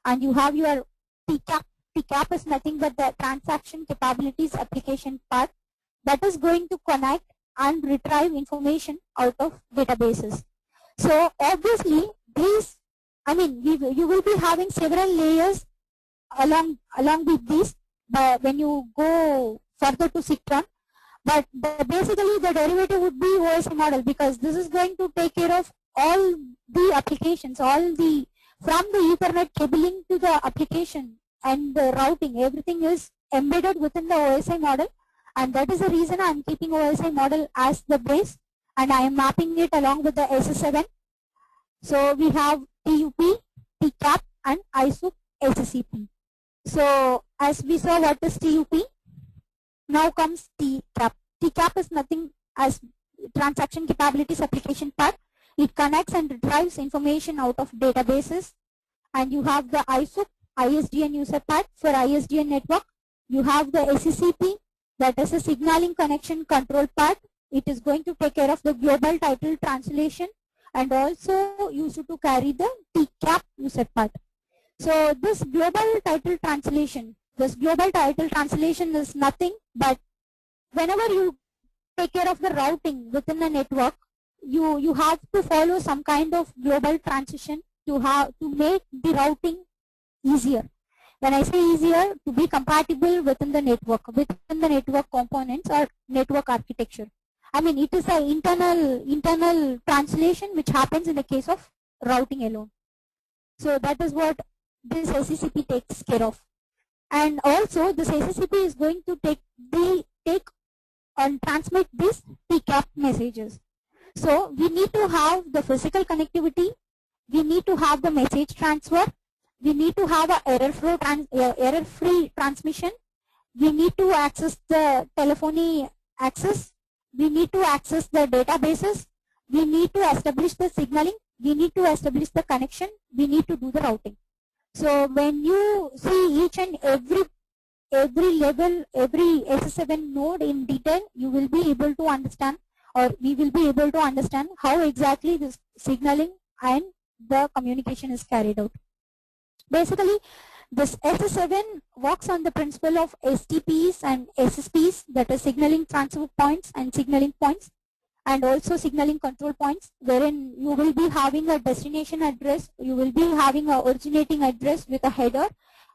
And you have your TCAP. TCAP is nothing but the transaction capabilities application part, that is going to connect and retrieve information out of databases. So obviously these, you will be having several layers along with these when you go further to Citron. But basically the derivative would be OSI model, because this is going to take care of all the applications, from the Ethernet cabling to the application and the routing. Everything is embedded within the OSI model, and that is the reason I am keeping OSI model as the base, and I am mapping it along with the SS7. So we have TUP, TCAP, and ISUP SCP. So as we saw what is TUP, now comes TCAP. TCAP is nothing as transaction capabilities application part. It connects and retrieves information out of databases. And you have the ISUP, ISDN user part for ISDN network. You have the SCCP, that is a signaling connection control part. It is going to take care of the global title translation and also used to carry the TCAP user part. So this global title translation is nothing but whenever you take care of the routing within the network, you have to follow some kind of global transition to make the routing easier. When I say easier, to be compatible within the network components or network architecture. It is an internal translation which happens in the case of routing alone. So that is what this SCCP takes care of. And also this SCCP is going to take and transmit these TCAP messages. So we need to have the physical connectivity, we need to have the message transfer, we need to have a error-free transmission, we need to access the telephony access, we need to access the databases, we need to establish the signaling, we need to establish the connection, we need to do the routing. So when you see each and every level, every SS7 node in detail, you will be able to understand, or we will be able to understand how exactly this signaling and the communication is carried out. Basically, this SS7 works on the principle of STPs and SSPs, that is signaling transfer points and signaling points, and also signaling control points, wherein you will be having a destination address, you will be having a originating address with a header,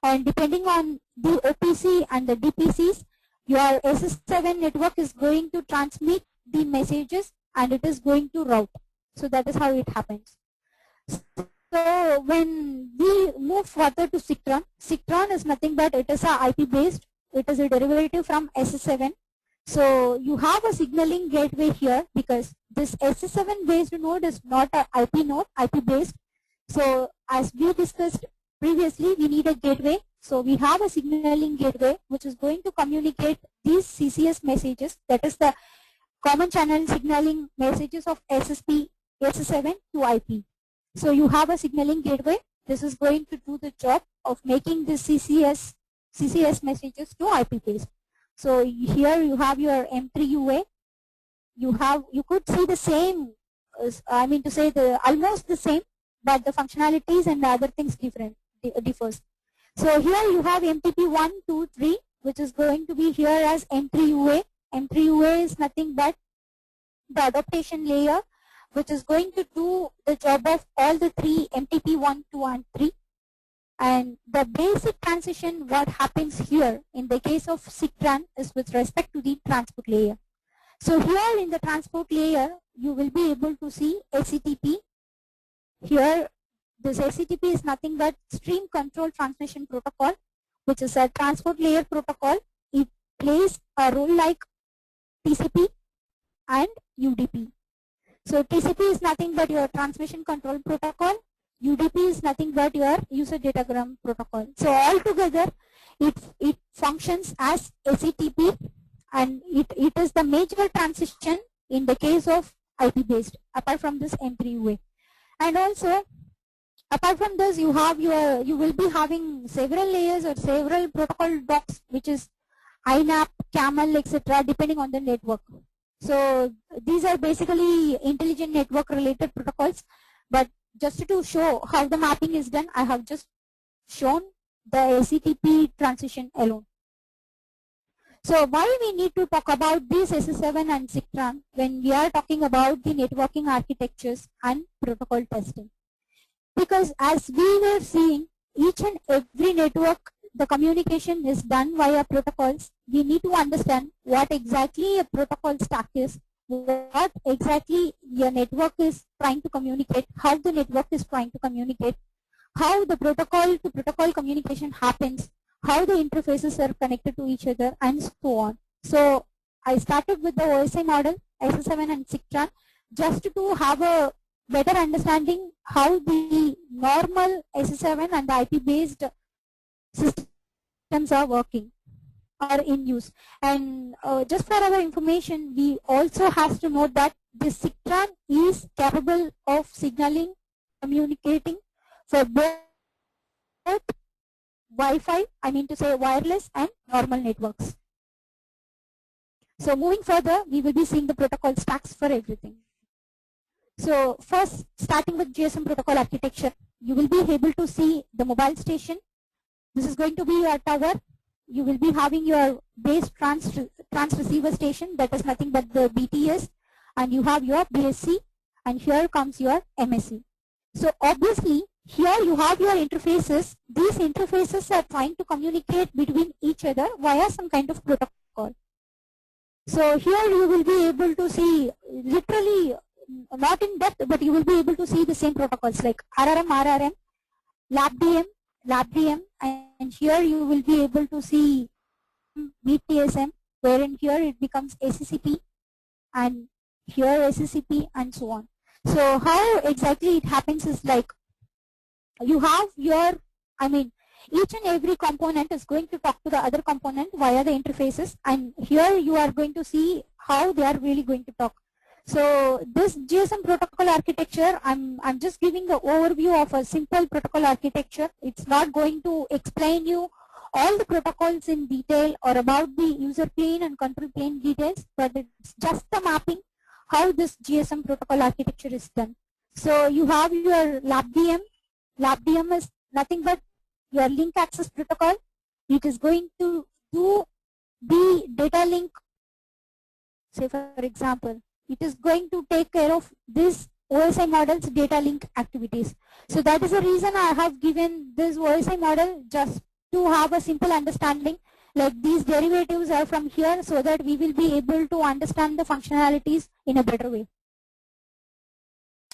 and depending on the OPC and the DPCs, your SS7 network is going to transmit the messages and it is going to route. So that is how it happens. So when we move further to Citron, Citron is nothing but it is a IP based, it is a derivative from SS7. So you have a signaling gateway here, because this SS7 based node is not a IP node, IP based. So as we discussed previously, we need a gateway. So we have a signaling gateway which is going to communicate these CCS messages, that is the common channel signaling messages of SSP, SS7 to IP. So you have a signaling gateway. This is going to do the job of making the CCS messages to IP based. So here you have your M3 UA. You could see the same, almost the same, but the functionalities and the other things differs. So here you have MTP 1, 2, 3, which is going to be here as M3 UA. M3 UA is nothing but the adaptation layer, which is going to do the job of all the three MTP 1, 2, and 3. And the basic transition, what happens here in the case of Citron, is with respect to the transport layer. So here in the transport layer, you will be able to see HTTP. Here This SCTP is nothing but Stream Control Transmission Protocol, which is a transport layer protocol. It plays a role like TCP and UDP. So TCP is nothing but your transmission control protocol. UDP is nothing but your user datagram protocol. So altogether, it functions as SCTP, and it is the major transition in the case of IP based, apart from this M3 UA. And also, apart from this, you will be having several layers or several protocol blocks, which is INAP, CAML, etc., depending on the network. So these are basically intelligent network related protocols, but just to show how the mapping is done, I have just shown the SCTP transition alone. So why we need to talk about this SS7 and SIGTRAN when we are talking about the networking architectures and protocol testing? Because as we were seeing, each and every network, the communication is done via protocols. We need to understand what exactly a protocol stack is, what exactly your network is trying to communicate, how the network is trying to communicate, how the protocol to protocol communication happens, how the interfaces are connected to each other, and so on. So I started with the OSI model, SS7 and SIGTRAN, just to have a better understanding how the normal SS7 and the IP based systems are working or in use. And just for our information, we also have to note that the SIGTRAN is capable of signaling, communicating for both Wi-Fi, I mean to say wireless and normal networks. So moving further, we will be seeing the protocol stacks for everything. So first, starting with GSM protocol architecture, you will be able to see the mobile station. This is going to be your tower. You will be having your base trans receiver station, that is nothing but the BTS, and you have your BSC, and here comes your MSC. So obviously, here you have your interfaces. These interfaces are trying to communicate between each other via some kind of protocol. So here you will be able to see, literally, not in depth, but you will be able to see the same protocols like RRM, LabDM, and here you will be able to see BTSM, wherein here it becomes SCCP, and here SCCP, and so on. So how exactly it happens is like, you have your, each and every component is going to talk to the other component via the interfaces, and here you are going to see how they are really going to talk. So this GSM protocol architecture, I'm just giving the overview of a simple protocol architecture. It's not going to explain you all the protocols in detail or about the user plane and control plane details, but it's just the mapping how this GSM protocol architecture is done. So you have your LabDM. LabDM is nothing but your link access protocol. It is going to do the data link, say for example, it is going to take care of this OSI model's data link activities. So that is the reason I have given this OSI model, just to have a simple understanding, like these derivatives are from here, so that we will be able to understand the functionalities in a better way.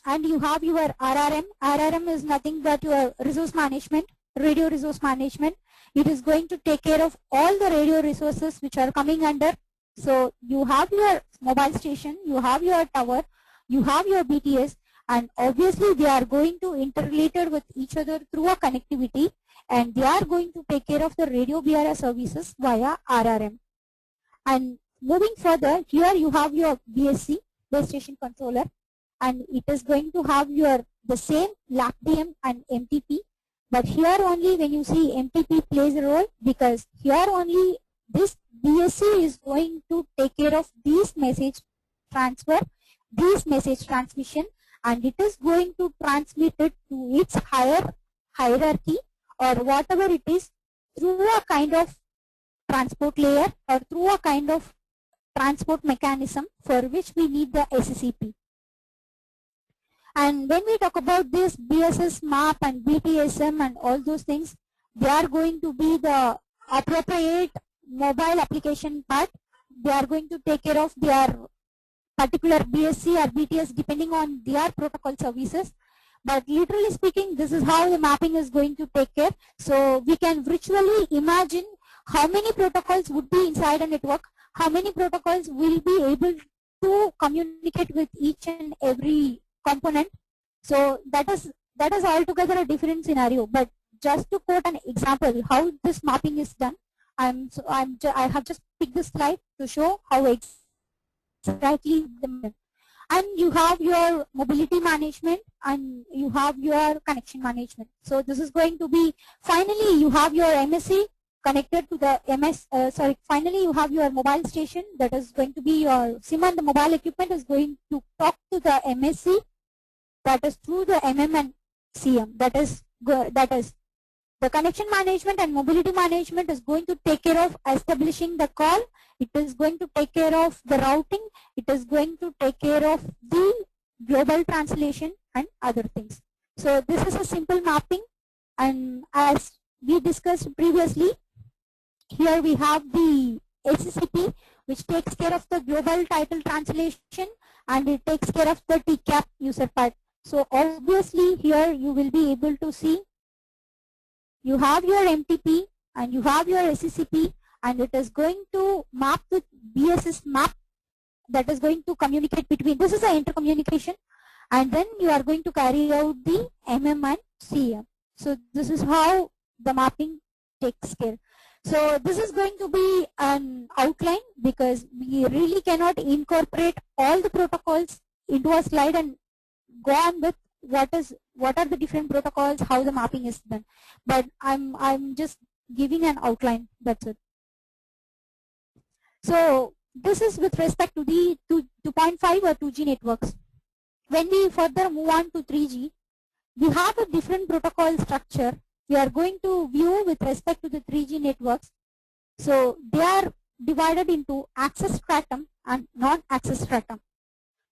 And you have your RRM. RRM is nothing but your resource management, radio resource management. It is going to take care of all the radio resources which are coming under. So you have your mobile station, you have your tower, you have your BTS, and obviously they are going to interrelated with each other through a connectivity, and they are going to take care of the radio BRS services via RRM. And moving further, here you have your BSC, base station controller, and it is going to have your the same LabDM and MTP. But here only when you see MTP plays a role, because here only this BSC is going to take care of these message transfer, these message transmission, and it is going to transmit it to its higher hierarchy or whatever it is through a kind of transport layer or through a kind of transport mechanism for which we need the SCCP. And when we talk about this BSS map and BTSM and all those things, they are going to be the appropriate mobile application part. They are going to take care of their particular BSC or BTS depending on their protocol services. But literally speaking, this is how the mapping is going to take care. So we can virtually imagine how many protocols would be inside a network, how many protocols will be able to communicate with each and every component. So that is altogether a different scenario. But just to quote an example how this mapping is done, I have just picked this slide to show how exactly and you have your mobility management and you have your connection management. So this is going to be, finally you have your MSC connected to the finally you have your mobile station, that is going to be your SIM, and the mobile equipment is going to talk to the MSC, that is through the MM and CM. That is the connection management and mobility management is going to take care of establishing the call. It is going to take care of the routing. It is going to take care of the global translation and other things. So this is a simple mapping, and as we discussed previously, here we have the SCCP, which takes care of the global title translation, and it takes care of the TCAP user part. So obviously here you will be able to see you have your MTP and you have your SCCP, and it is going to map with BSS map, that is going to communicate between, this is the intercommunication, and then you are going to carry out the MM and CM. So this is how the mapping takes care. So this is going to be an outline, because we really cannot incorporate all the protocols into a slide and go on with what are the different protocols, how the mapping is done. But I'm just giving an outline, that's it. So this is with respect to the 2.5 or 2G networks. When we further move on to 3G, we have a different protocol structure. We are going to view with respect to the 3G networks. So they are divided into access stratum and non-access stratum.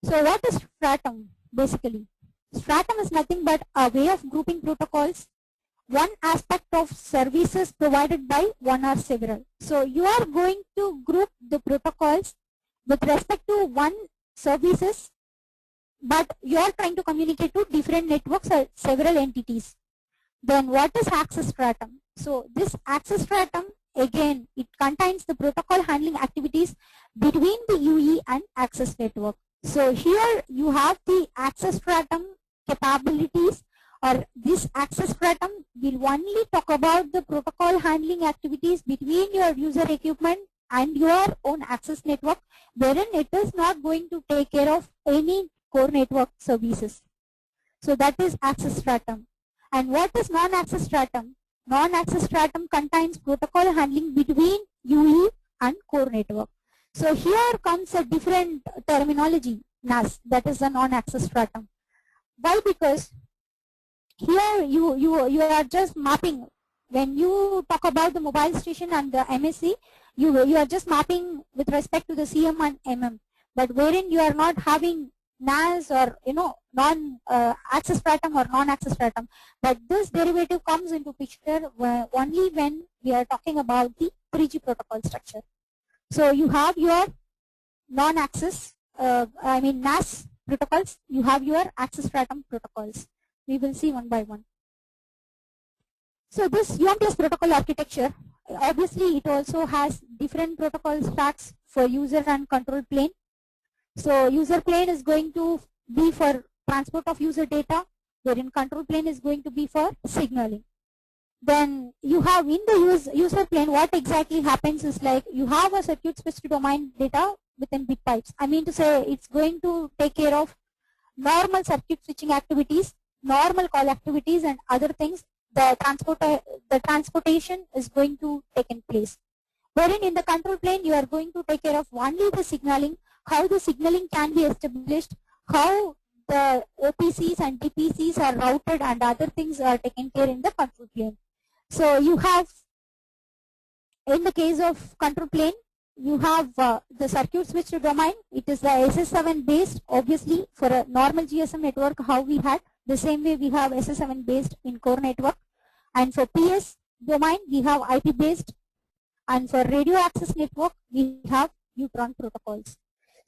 So what is stratum basically? Stratum is nothing but a way of grouping protocols, one aspect of services provided by one or several. So you are going to group the protocols with respect to one services, but you are trying to communicate to different networks or several entities. Then what is access stratum? So this access stratum, again, it contains the protocol handling activities between the UE and access network. So here you have the access stratum capabilities, or this access stratum will only talk about the protocol handling activities between your user equipment and your own access network, wherein it is not going to take care of any core network services. So that is access stratum. And what is non-access stratum? Non-access stratum contains protocol handling between UE and core network. So here comes a different terminology, NAS, that is a non-access stratum. Why? Because here you are just mapping. When you talk about the mobile station and the MSC, you are just mapping with respect to the CM and MM. But wherein you are not having NAS or non-access stratum or non-access stratum. But this derivative comes into picture only when we are talking about the 3G protocol structure. So you have your non-access, NAS protocols, you have your access stratum protocols. We will see one by one. So this UMTS protocol architecture, obviously it also has different protocol stacks for user and control plane. So user plane is going to be for transport of user data, wherein control plane is going to be for signaling. Then you have in the user plane, what exactly happens is like you have a circuit switched domain data within bit pipes. I mean to say it's going to take care of normal circuit switching activities, normal call activities, and other things. The transportation is going to take in place. Wherein in the control plane you are going to take care of only the signaling, how the signaling can be established, how the OPCs and DPCs are routed, and other things are taken care in the control plane. So you have, in the case of control plane, you have the circuit switched domain. It is the SS7 based, obviously for a normal GSM network how we had. The same way we have SS7 based in core network. And for PS domain we have IP based. And for radio access network we have Neutron protocols.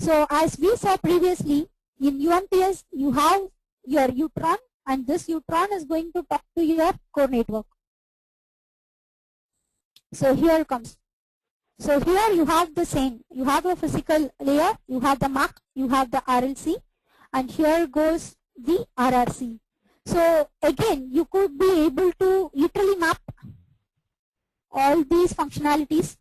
So as we saw previously, in UMTS you have your Neutron and this neutron is going to talk to your core network. So here comes. So here you have the same. You have a physical layer, you have the MAC, you have the RLC, and here goes the RRC. So again, you could be able to literally map all these functionalities,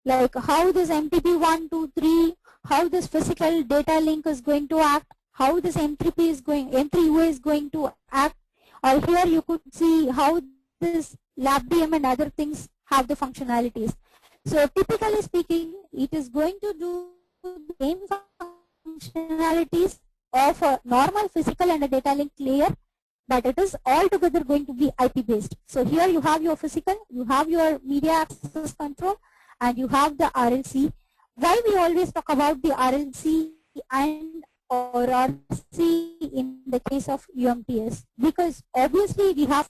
like how this MTP123, how this physical data link is going to act, how this M3UA is going to act, or here you could see how this LabDM and other things have the functionalities. So typically speaking, it is going to do the same functionalities of a normal physical and a data link layer, but it is altogether going to be IP based. So here you have your physical, you have your media access control, and you have the RLC. Why we always talk about the RLC and or RC in the case of UMTS? Because obviously we have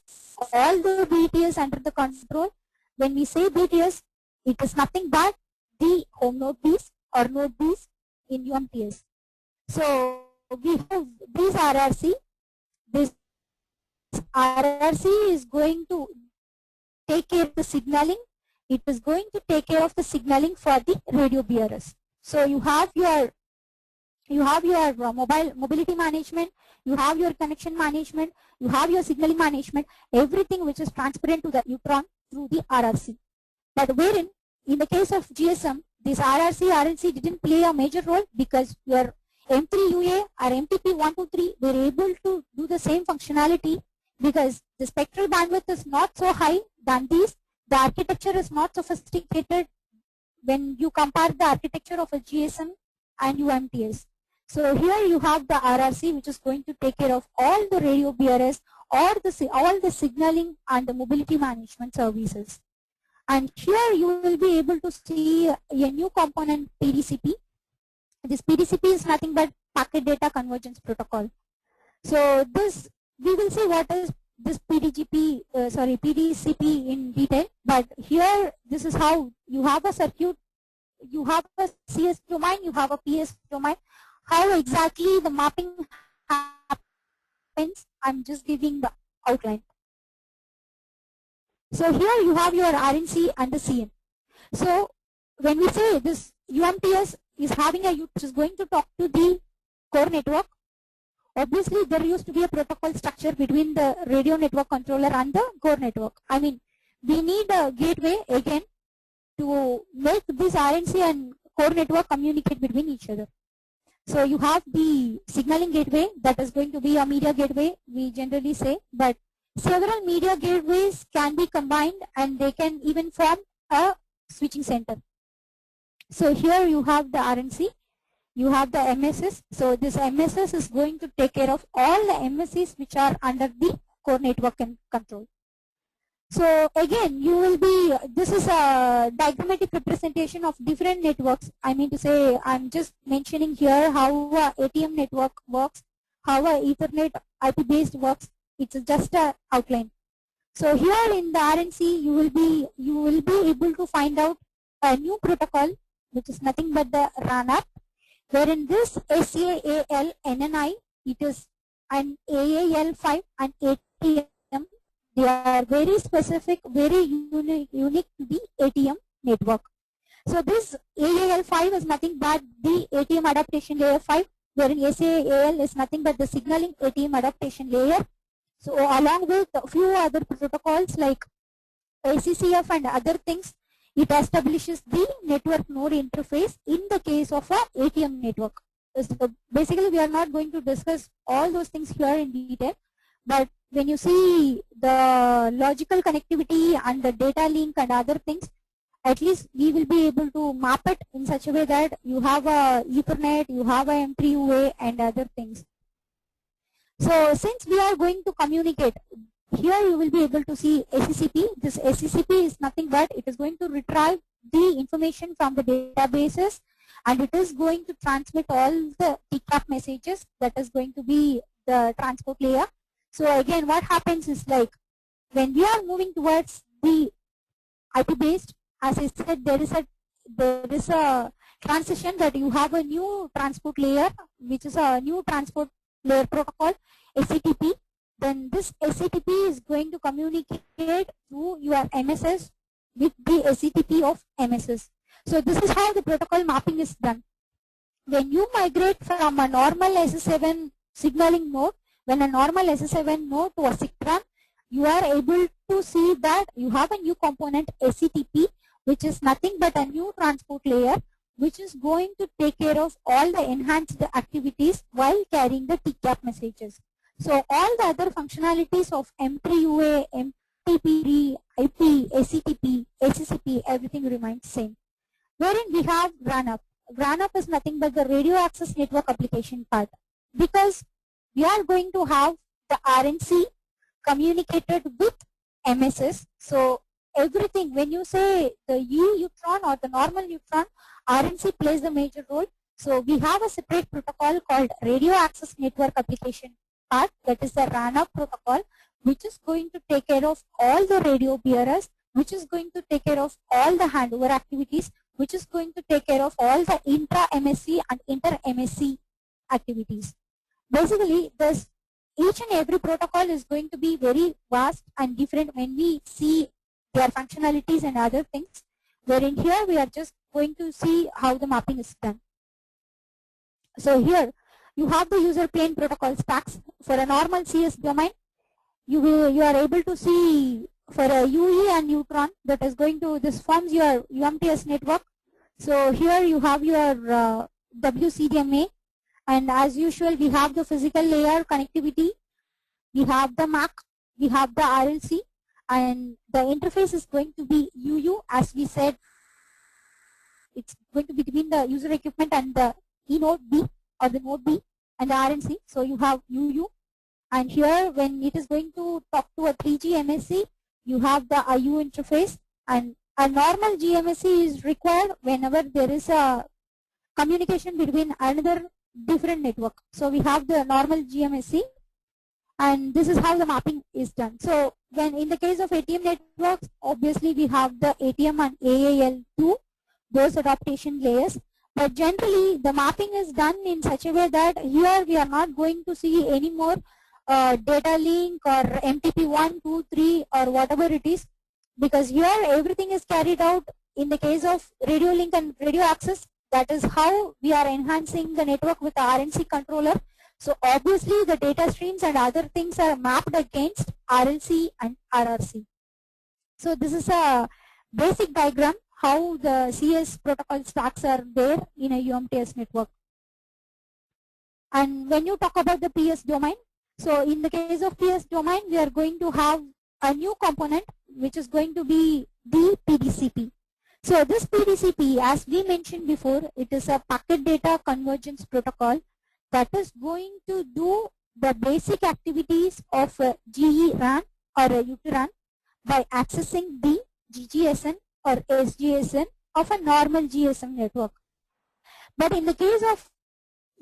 all the BTS under the control. When we say BTS, it is nothing but the home node Bs or node Bs in UMTS. So we have this RRC. This RRC is going to take care of the signaling. It is going to take care of the signaling for the radio BRS. So you have your mobility management, you have your connection management, you have your signaling management, everything which is transparent to the neutron through the RRC. But wherein in the case of GSM, this RRC, RLC didn't play a major role because your M3UA or MTP123 were able to do the same functionality because the spectral bandwidth is not so high than these. The architecture is not sophisticated when you compare the architecture of a GSM and UMTS. So here you have the RRC, which is going to take care of all the radio BRS or all the signaling and the mobility management services. And here you will be able to see a new component, PDCP. This PDCP is nothing but Packet Data Convergence Protocol. So this, we will see what is this PDCP in detail. But here, this is how you have a circuit, you have a CS domain, you have a PS domain. How exactly the mapping happens, I'm just giving the outline. So here you have your RNC and the CN. So when we say this UMTS is having a which is going to talk to the core network, obviously there used to be a protocol structure between the radio network controller and the core network. I mean, we need a gateway again to make this RNC and core network communicate between each other. So you have the signaling gateway that is going to be a media gateway, we generally say, but several media gateways can be combined and they can even form a switching center. So here you have the RNC, you have the MSS. So this MSS is going to take care of all the MSCs which are under the core network control. So again, you will be, this is a diagrammatic representation of different networks. I mean to say, I'm just mentioning here how a ATM network works, how a Ethernet IP based works. It's just an outline. So here in the RNC, you will be able to find out a new protocol, which is nothing but the RANAP, wherein this SAAL NNI, it is an AAL5 and ATM. They are very specific, very unique to the ATM network. So this AAL5 is nothing but the ATM adaptation layer 5, wherein SAAL is nothing but the signaling ATM adaptation layer. So along with a few other protocols like ACCF and other things, it establishes the network node interface in the case of a ATM network. So basically, we are not going to discuss all those things here in detail, but when you see the logical connectivity and the data link and other things, at least we will be able to map it in such a way that you have a Ethernet, you have a M3UA and other things. So since we are going to communicate, here you will be able to see SCCP. This SCCP is nothing but it is going to retrieve the information from the databases and it is going to transmit all the TCAP messages. That is going to be the transport layer. So again, what happens is like when we are moving towards the IP based, as I said, there is a transition that you have a new transport layer, which is a new transport layer protocol, SCTP. Then this SCTP is going to communicate through your MSS with the SCTP of MSS. So this is how the protocol mapping is done. When you migrate from a normal SS7 signaling node, when a normal SS7 node to a SIGTRAN, you are able to see that you have a new component SCTP, which is nothing but a new transport layer, which is going to take care of all the enhanced activities while carrying the TCAP messages. So all the other functionalities of M3UA, MTP3, IP, SCTP, SCCP, everything remains same. Wherein we have GRANUP. GRANUP is nothing but the radio access network application part, because we are going to have the RNC communicated with MSS. So everything, when you say the E neutron or the normal neutron, RNC plays the major role. So we have a separate protocol called radio access network application part, that is the RANUP protocol, which is going to take care of all the radio bearers, which is going to take care of all the handover activities, which is going to take care of all the intra-MSC and inter-MSC activities. Basically, this each and every protocol is going to be very vast and different when we see their functionalities and other things, wherein here we are just going to see how the mapping is done. So here you have the user plane protocol stacks. For a normal CS domain, you are able to see for a UE and neutron, that is going to, this forms your UMTS network. So here you have your WCDMA, and as usual we have the physical layer connectivity, we have the MAC, we have the RLC, and the interface is going to be UU. As we said, it's going to be between the user equipment and the node B or the node B and the RNC. So you have UU, and here when it is going to talk to a 3G MSC, you have the IU interface, and a normal GMSC is required whenever there is a communication between another different network. So we have the normal GMSC, and this is how the mapping is done. So when in the case of ATM networks, obviously we have the ATM and AAL2, those adaptation layers. But generally the mapping is done in such a way that here we are not going to see any more data link or MTP1, 2, 3 or whatever it is, because here everything is carried out in the case of radio link and radio access. That is how we are enhancing the network with the RNC controller. So obviously the data streams and other things are mapped against RLC and RRC. So this is a basic diagram how the CS protocol stacks are there in a UMTS network. And when you talk about the PS domain, so in the case of PS domain, we are going to have a new component which is going to be the PDCP. So this PDCP, as we mentioned before, it is a packet data convergence protocol that is going to do the basic activities of a GE-RAN or a UTRAN by accessing the GGSN or SGSN of a normal GSM network. But in the case of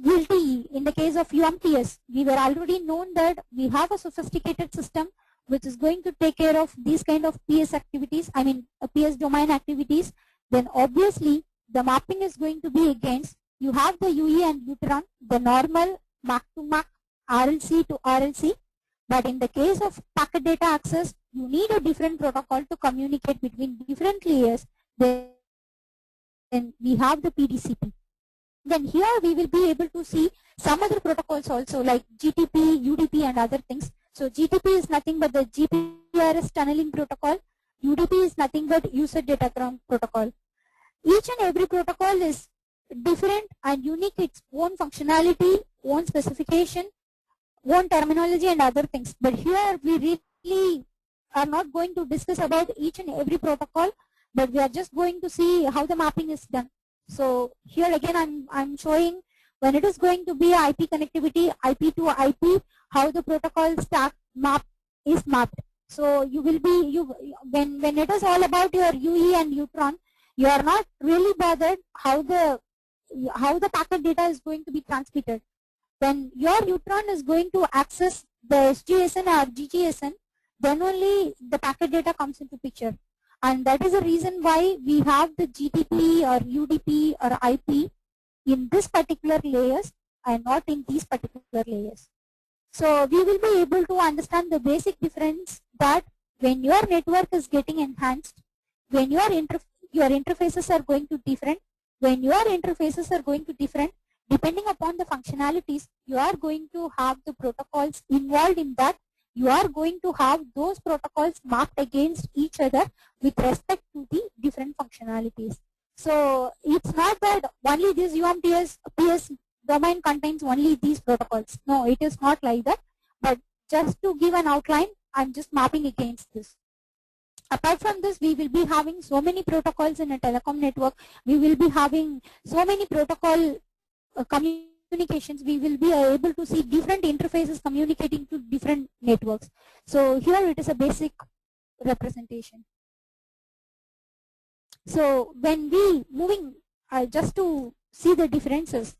LTE, in the case of UMTS, we were already known that we have a sophisticated system which is going to take care of these kind of PS activities, I mean PS domain activities. Then obviously the mapping is going to be against, you have the UE and UTRAN, the normal MAC to MAC, RLC to RLC. But in the case of packet data access, you need a different protocol to communicate between different layers. Then we have the PDCP. Then here we will be able to see some other protocols also like GTP, UDP and other things. So GTP is nothing but the GPRS tunneling protocol. UDP is nothing but user datagram protocol. Each and every protocol is different and unique, its own functionality, own specification, own terminology and other things. But here we really are not going to discuss about each and every protocol, but we are just going to see how the mapping is done. So here again I'm showing when it is going to be IP connectivity, IP to IP, how the protocol stack map is mapped. So you will be, when it is all about your UE and UTRAN, you are not really bothered how the packet data is going to be transmitted. When your UTRAN is going to access the SGSN or GGSN, then only the packet data comes into picture. And that is the reason why we have the GTP or UDP or IP in this particular layers and not in these particular layers. So we will be able to understand the basic difference that when your network is getting enhanced, when your interfaces are going to different, when your interfaces are going to different, depending upon the functionalities, you are going to have the protocols involved in that. You are going to have those protocols marked against each other with respect to the different functionalities. So it's not that only this UMTS PS domain contains only these protocols. No, it is not like that. But just to give an outline, I'm just mapping against this. Apart from this, we will be having so many protocols in a telecom network. We will be having so many protocol communications. We will be able to see different interfaces communicating to different networks. So here it is a basic representation. So when we moving just to see the differences,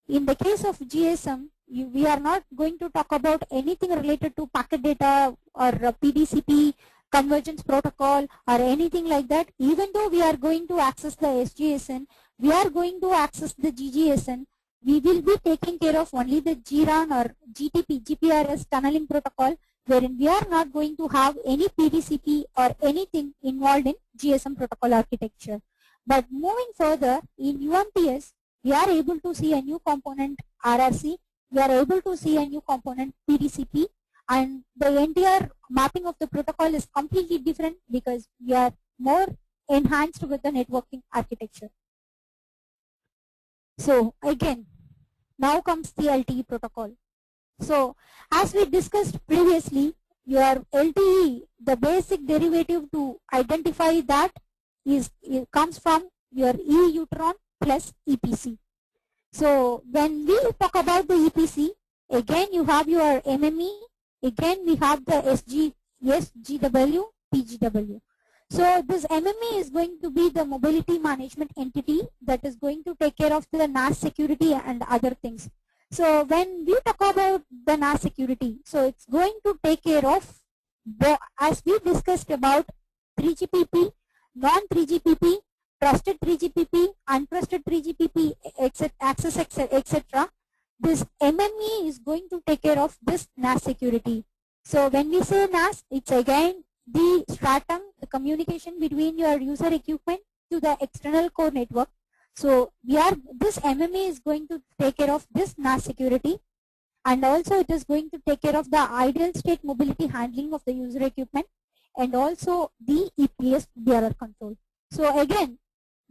in the case of GSM, we are not going to talk about anything related to packet data or PDCP convergence protocol or anything like that. Even though we are going to access the SGSN, we are going to access the GGSN, we will be taking care of only the GRAN or GTP, GPRS tunneling protocol, wherein we are not going to have any PDCP or anything involved in GSM protocol architecture. But moving further, in UMTS, we are able to see a new component RRC, we are able to see a new component PDCP, and the entire mapping of the protocol is completely different because we are more enhanced with the networking architecture. So again, now comes the LTE protocol. So as we discussed previously, your LTE, the basic derivative to identify that it comes from your E-Utron plus EPC. So when we talk about the EPC, again you have your MME, again we have the SGW, PGW. So this MME is going to be the mobility management entity that is going to take care of the NAS security and other things. So when we talk about the NAS security, so it's going to take care of, as we discussed about 3GPP, non-3GPP, trusted 3GPP, untrusted 3GPP, access, etc. This MME is going to take care of this NAS security. So when we say NAS, it's again the stratum, the communication between your user equipment to the external core network. So this MME is going to take care of this NAS security, and also it is going to take care of the ideal state mobility handling of the user equipment, and also the EPS bearer control. So again,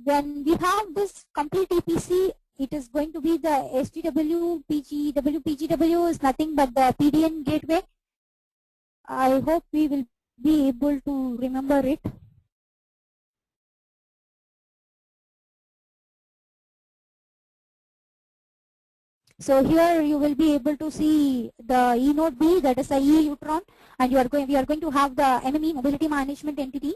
when we have this complete EPC, it is going to be the SGW, PGW is nothing but the PDN gateway. I hope we will be able to remember it. So here you will be able to see the E node B, that is the E-Utron, and we are going to have the MME mobility management entity,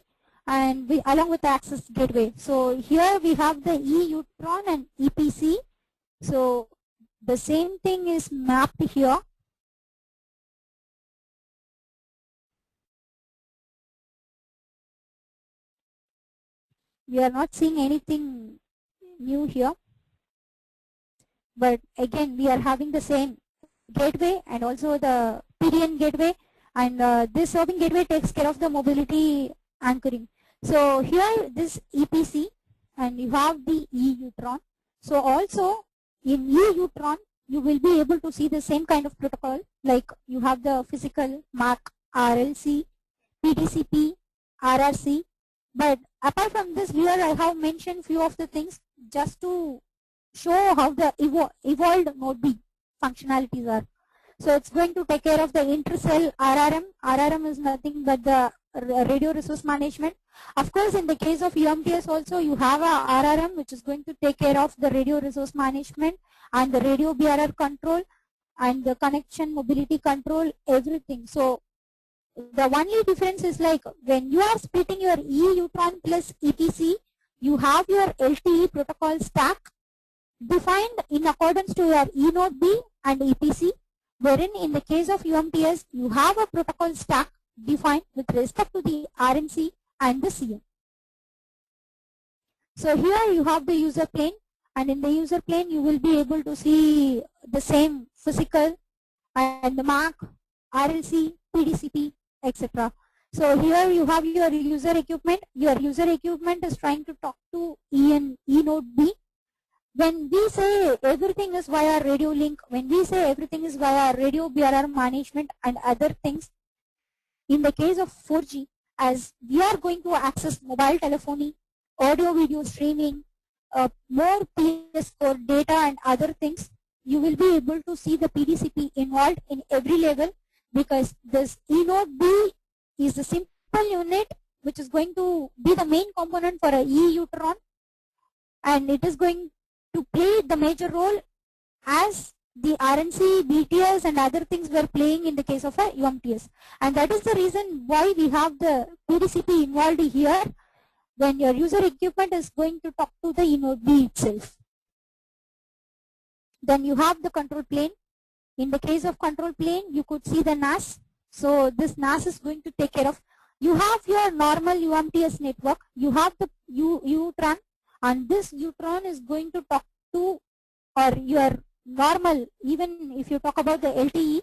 and along with the access gateway. So here we have the E-Utron and EPC. So the same thing is mapped here. We are not seeing anything new here, but again we are having the same gateway and also the PDN gateway, and this serving gateway takes care of the mobility anchoring. So here this EPC, and you have the E-Utron. So also in E-Utron you will be able to see the same kind of protocol, like you have the physical MAC, RLC, PDCP, RRC. But apart from this, here I have mentioned few of the things just to show how the evolved Node B functionalities are. So it's going to take care of the inter-cell RRM. RRM is nothing but the radio resource management. Of course, in the case of UMTS also, you have a RRM which is going to take care of the radio resource management and the radio bearer control and the connection mobility control, everything. So the only difference is like when you are splitting your E-Utron plus EPC, you have your LTE protocol stack defined in accordance to your E node B and EPC, wherein in the case of UMTS, you have a protocol stack defined with respect to the RNC and the CM. So here you have the user plane, and in the user plane you will be able to see the same physical and the MAC, RLC, PDCP, etc. So here you have your user equipment. Your user equipment is trying to talk to eNode B. When we say everything is via radio link, when we say everything is via radio BRR management and other things, in the case of 4G, as we are going to access mobile telephony, audio video streaming, more PS4 data and other things, you will be able to see the PDCP involved in every level, because this eNode B is the simple unit which is going to be the main component for a eUtron, and it is going to play the major role as the RNC, BTS and other things were playing in the case of a UMTS. And that is the reason why we have the PDCP involved here when your user equipment is going to talk to the eNode B itself. Then you have the control plane. In the case of control plane, you could see the NAS. So this NAS is going to take care of, you have your normal UMTS network, you have the UTRAN, and this UTRAN is going to talk to, or your normal, even if you talk about the LTE,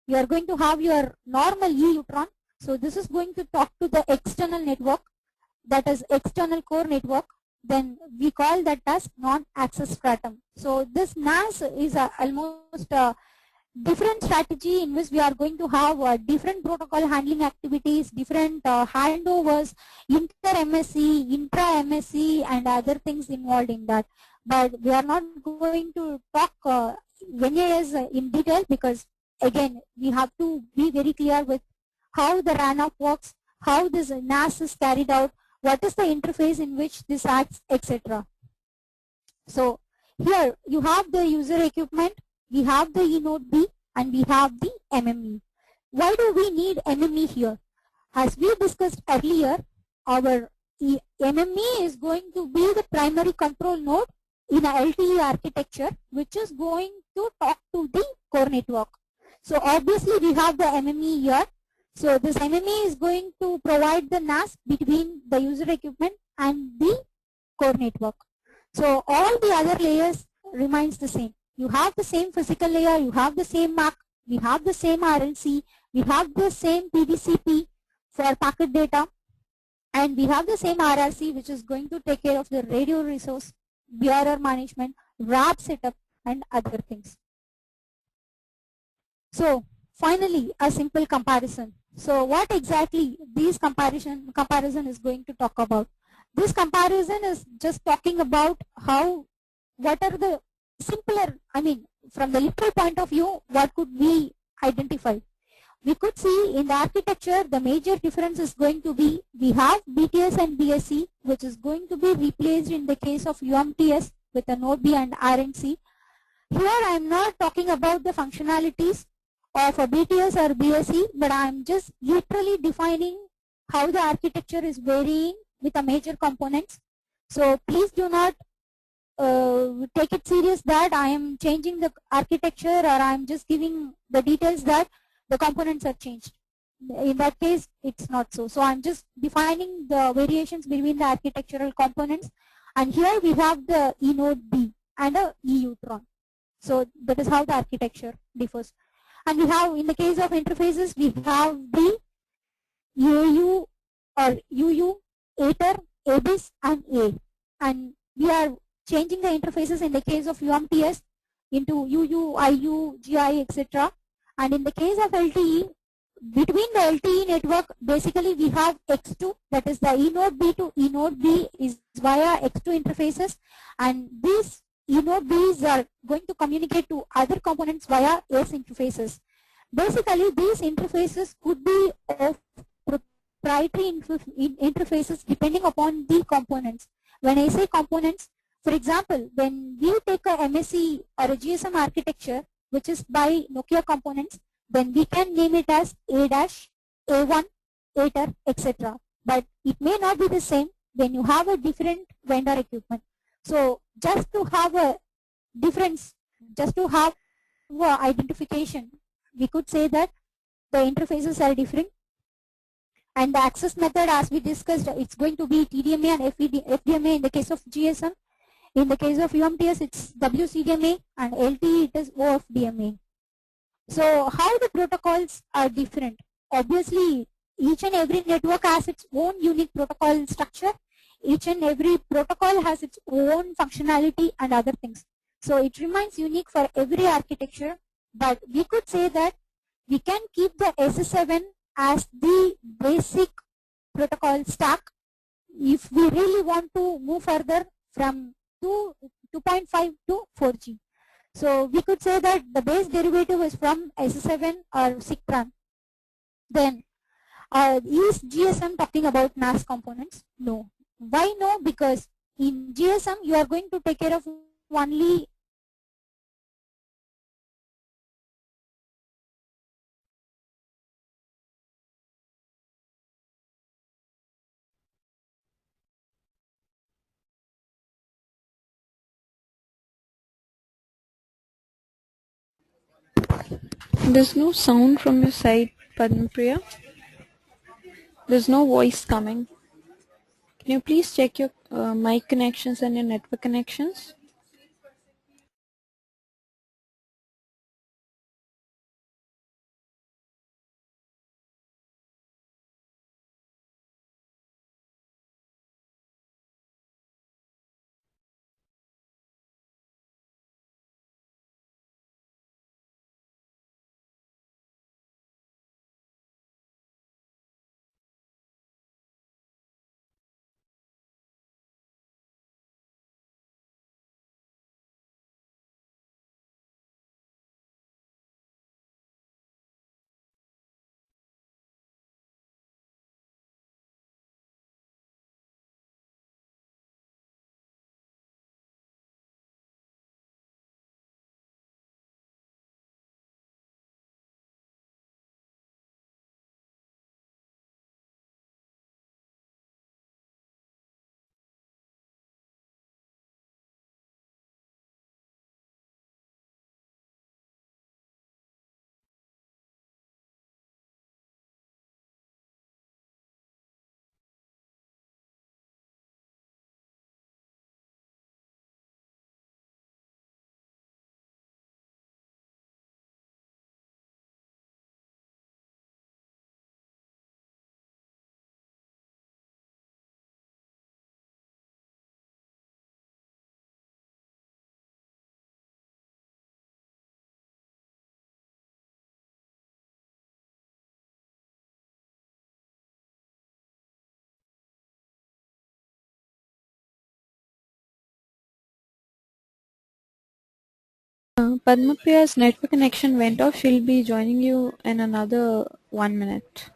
you are going to have your normal eUtron. So this is going to talk to the external network, that is external core network. Then we call that as non-access stratum. So this NAS is almost a different strategy in which we are going to have different protocol handling activities, different handovers, inter-MSC, intra-MSC and other things involved in that. But we are not going to talk NAS in detail, because again we have to be very clear with how the RANOP works, how this NAS is carried out, what is the interface in which this acts, etc. So here you have the user equipment, we have the eNode B, and we have the MME. Why do we need MME here? As we discussed earlier, our MME is going to be the primary control node in a LTE architecture, which is going to talk to the core network. So obviously we have the MME here. So this MME is going to provide the NAS between the user equipment and the core network. So all the other layers remains the same. You have the same physical layer, you have the same MAC, we have the same RLC, we have the same PDCP for packet data, and we have the same RRC which is going to take care of the radio resource, BRR management, RAB setup and other things. So finally a simple comparison. So what exactly this comparison is going to talk about? This comparison is just talking about what are the simpler, I mean from the literal point of view, what could we identify? We could see in the architecture the major difference is going to be, we have BTS and BSC which is going to be replaced in the case of UMTS with a Node B and RNC. Here I am not talking about the functionalities of a BTS or BSC, but I am just literally defining how the architecture is varying with the major components. So please do not take it serious that I am changing the architecture or I am just giving the details that the components are changed. In that case, it's not so. So I'm just defining the variations between the architectural components. And here we have the eNode B and a eUtron. So that is how the architecture differs. And we have, in the case of interfaces, we have the AU or UU, ATER, ABIS and A. And we are changing the interfaces in the case of UMTS into UU, IU, GI, etc. And in the case of LTE, between the LTE network, basically we have X2, that is the eNode B to eNode B is via X2 interfaces, and these eNode Bs are going to communicate to other components via S interfaces. Basically, these interfaces could be of proprietary interfaces depending upon the components. When I say components, for example, when we take a MSC or a GSM architecture, which is by Nokia components, then we can name it as A-, A1, ATER, etc. But it may not be the same when you have a different vendor equipment. So just to have a difference, just to have identification, we could say that the interfaces are different. And the access method, as we discussed, it's going to be TDMA and FDMA in the case of GSM. In the case of UMTS, it's WCDMA, and LTE it is OFDMA. So how the protocols are different? Obviously, each and every network has its own unique protocol structure. Each and every protocol has its own functionality and other things. So it remains unique for every architecture, but we could say that we can keep the SS7 as the basic protocol stack if we really want to move further from 2.5 to 4G. So we could say that the base derivative is from SS7 or SIGTRAN. Then is GSM talking about NAS components? No. Why no? Because in GSM you are going to take care of only There's no sound from your side, Padmapriya. There's no voice coming. Can you please check your mic connections and your network connections? Padmapriya's network connection went off. She'll be joining you in another 1 minute.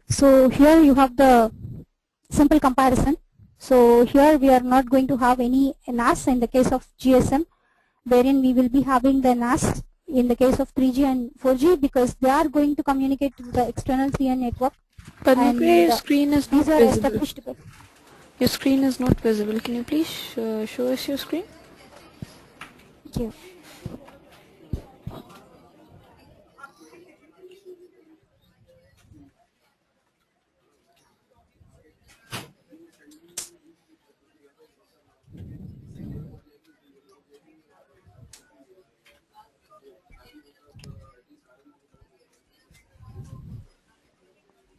so here you have the simple comparison. So here we are not going to have any NAS in the case of GSM, wherein we will be having the NAS in the case of 3G and 4G, because they are going to communicate to the external CN network. Padmapriya, your screen is not these are visible. established. Your screen is not visible. Can you please show us your screen? Yeah.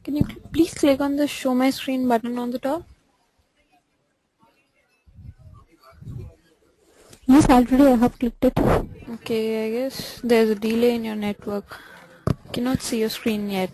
Can you please click on the show my screen button on the top? Yes, already I have clicked it. Okay, I guess there's a delay in your network. Cannot see your screen yet.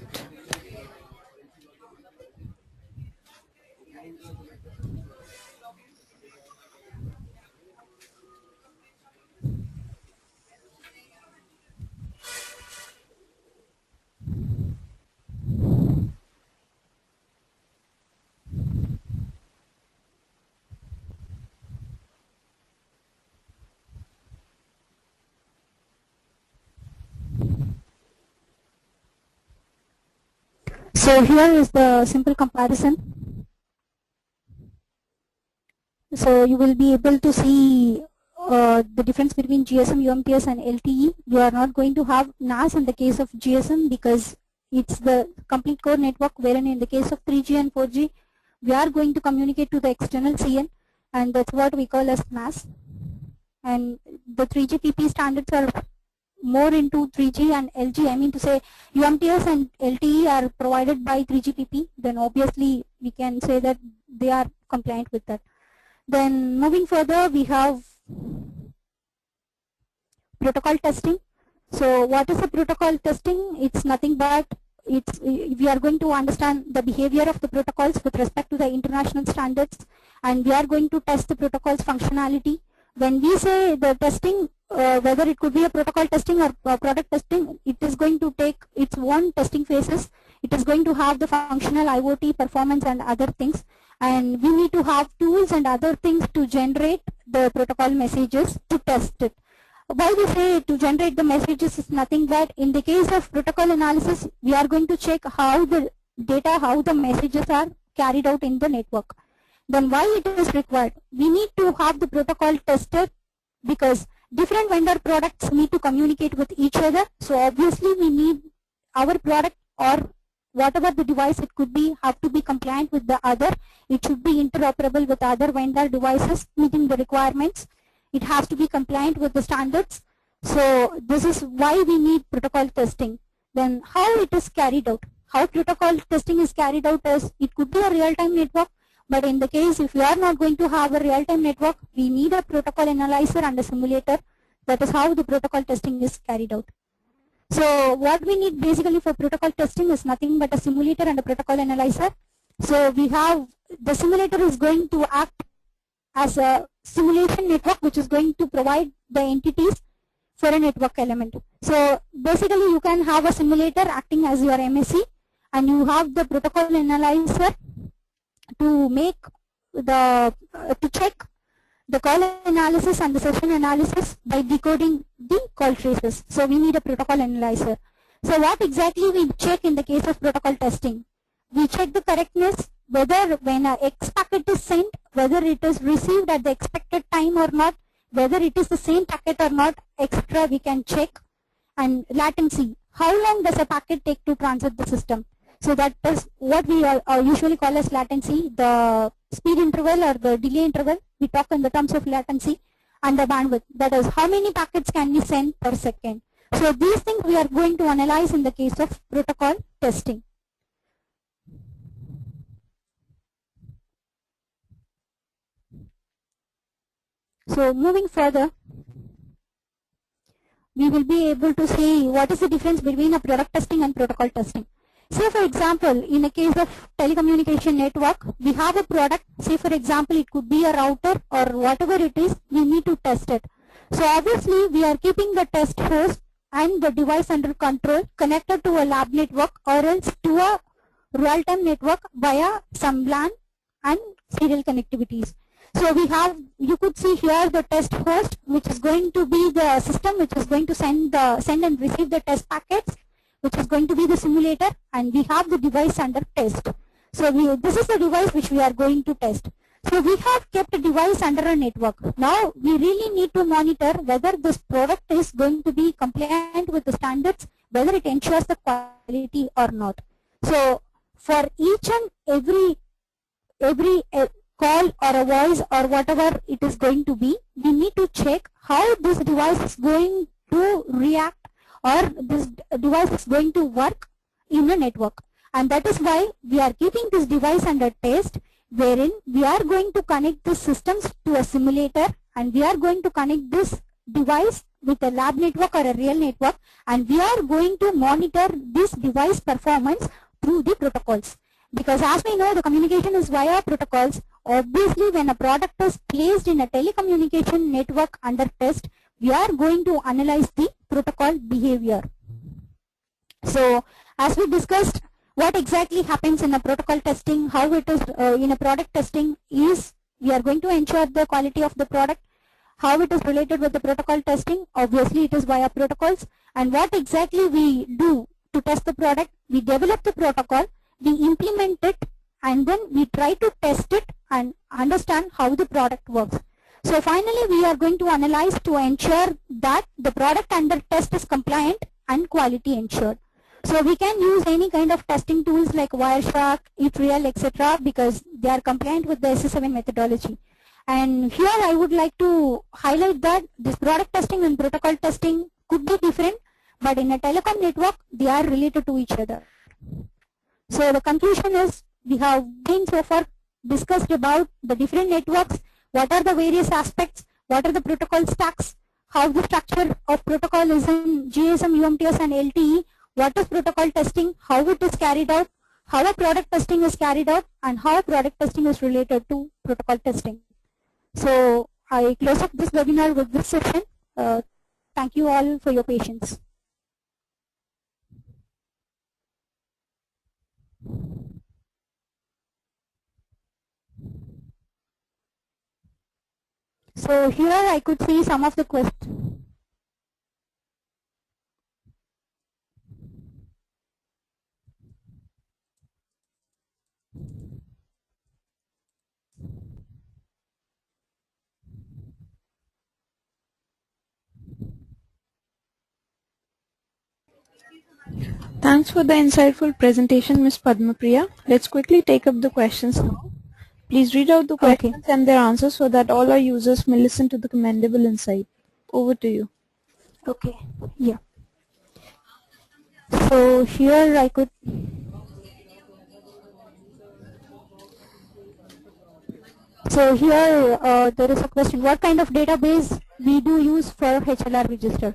So here is the simple comparison. So you will be able to see the difference between GSM, UMTS and LTE. You are not going to have NAS in the case of GSM because it's the complete core network, wherein in the case of 3G and 4G, we are going to communicate to the external CN, and that's what we call as NAS. And the 3GPP standards are more into 3G and LG. I mean to say UMTS and LTE are provided by 3GPP, then obviously we can say that they are compliant with that. Then moving further, we have protocol testing. So what is the protocol testing? It's nothing but we are going to understand the behavior of the protocols with respect to the international standards, and we are going to test the protocol's functionality. When we say the testing, whether it could be a protocol testing or product testing, it is going to take its own testing phases. It is going to have the functional IoT performance and other things, and we need to have tools and other things to generate the protocol messages to test it. Why we say to generate the messages is nothing but in the case of protocol analysis, we are going to check how the data, how the messages are carried out in the network. Then why it is required? We need to have the protocol tested because different vendor products need to communicate with each other. So obviously we need our product or whatever the device it could be have to be compliant with the other. It should be interoperable with other vendor devices meeting the requirements. It has to be compliant with the standards. So this is why we need protocol testing. Then how it is carried out? How protocol testing is carried out is it could be a real-time network, but in the case if we are not going to have a real-time network, we need a protocol analyzer and a simulator. That is how the protocol testing is carried out. So what we need basically for protocol testing is nothing but a simulator and a protocol analyzer. So we have the simulator is going to act as a simulation network which is going to provide the entities for a network element. So basically you can have a simulator acting as your MSC, and you have the protocol analyzer to make the to check the call analysis and the session analysis by decoding the call traces. So we need a protocol analyzer. So what exactly we check in the case of protocol testing? We check the correctness, whether when a X packet is sent, whether it is received at the expected time or not, whether it is the same packet or not, etc. we can check. And latency, how long does a packet take to transit the system? So that is what we usually call as latency, the speed interval or the delay interval. We talk in the terms of latency, and the bandwidth, that is how many packets can we send per second. So these things we are going to analyze in the case of protocol testing. So moving further, we will be able to see what is the difference between a product testing and protocol testing. Say for example, in a case of telecommunication network, we have a product. Say for example, it could be a router or whatever it is, we need to test it. So obviously we are keeping the test host and the device under control connected to a lab network or else to a real-time network via some LAN and serial connectivities. So we have, you could see here the test host, which is going to be the system which is going to send and receive the test packets, which is going to be the simulator, and we have the device under test. So this is the device which we are going to test. So we have kept a device under a network. Now we really need to monitor whether this product is going to be compliant with the standards, whether it ensures the quality or not. So for each and every call or a voice or whatever it is going to be, we need to check how this device is going to react, or this device is going to work in a network. And that is why we are keeping this device under test, wherein we are going to connect the systems to a simulator, and we are going to connect this device with a lab network or a real network, and we are going to monitor this device performance through the protocols. Because as we know, the communication is via protocols. Obviously, when a product is placed in a telecommunication network under test, we are going to analyze the protocol behavior. So as we discussed, what exactly happens in a protocol testing, how it is in a product testing is, we are going to ensure the quality of the product. How it is related with the protocol testing, obviously it is via protocols. And what exactly we do to test the product, we develop the protocol, we implement it, and then we try to test it and understand how the product works. So finally we are going to analyze to ensure that the product under test is compliant and quality ensured. So we can use any kind of testing tools like Wireshark, eTreal, etc. because they are compliant with the SS7 methodology. And here I would like to highlight that this product testing and protocol testing could be different, but in a telecom network they are related to each other. So the conclusion is, we have been so far discussed about the different networks, what are the various aspects, what are the protocol stacks, how the structure of protocol is in GSM, UMTS and LTE, what is protocol testing, how it is carried out, how a product testing is carried out, and how product testing is related to protocol testing. So I close up this webinar with this session. Thank you all for your patience. So here I could see some of the questions. Thanks for the insightful presentation, Ms. Padmapriya. Let's quickly take up the questions now. Please read out the questions and their answers so that all our users may listen to the commendable insight. Over to you. Okay, yeah. So here I could... So here there is a question, what kind of database we do use for HLR register?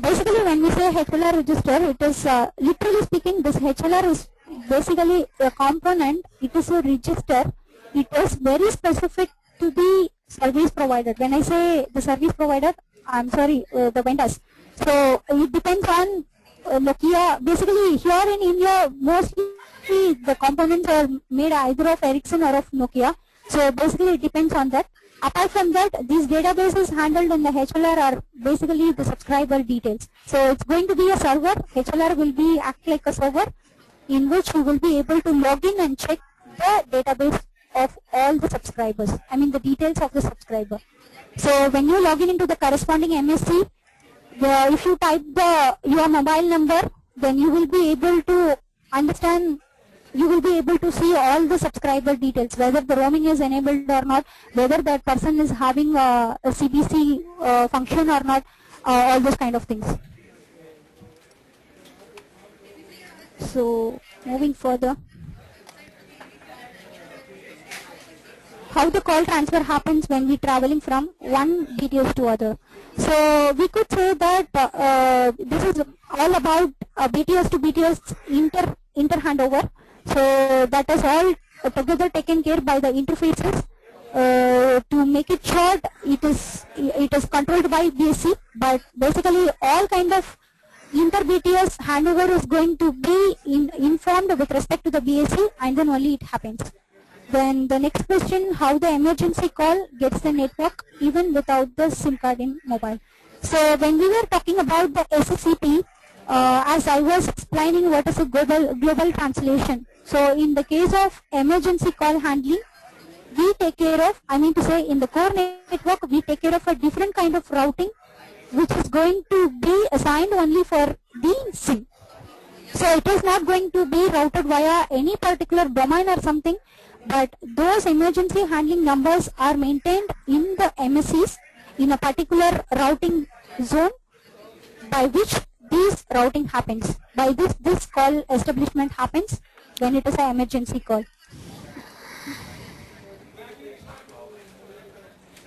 Basically when we say HLR register, it is literally speaking, this HLR is basically a component, it is a register, it is very specific to the service provider. When I say the service provider, I'm sorry, the vendors. So it depends on Nokia. Basically here in India, mostly the components are made either of Ericsson or of Nokia. So basically it depends on that. Apart from that, these databases handled in the HLR are basically the subscriber details. So it's going to be a server. HLR will be act like a server in which you will be able to log in and check the database of all the subscribers. I mean the details of the subscriber. So when you log in into the corresponding MSC, if you type your mobile number, then you will be able to understand, you will be able to see all the subscriber details, whether the roaming is enabled or not, whether that person is having a CBC function or not, all those kind of things. So moving further, how the call transfer happens when we traveling from one BTS to other. So we could say that this is all about BTS to BTS inter handover. So that is all together taken care by the interfaces. To make it short, it is controlled by BSC, but basically all kind of inter-BTS handover is going to be informed with respect to the BSC, and then only it happens. Then the next question, how the emergency call gets the network even without the SIM card in mobile. So when we were talking about the SCP, as I was explaining what is a global translation. So in the case of emergency call handling, we take care of, I mean to say in the core network, we take care of a different kind of routing which is going to be assigned only for the SIM. So it is not going to be routed via any particular domain or something, but those emergency handling numbers are maintained in the MSCs in a particular routing zone by which this routing happens. By this call establishment happens when it is an emergency call.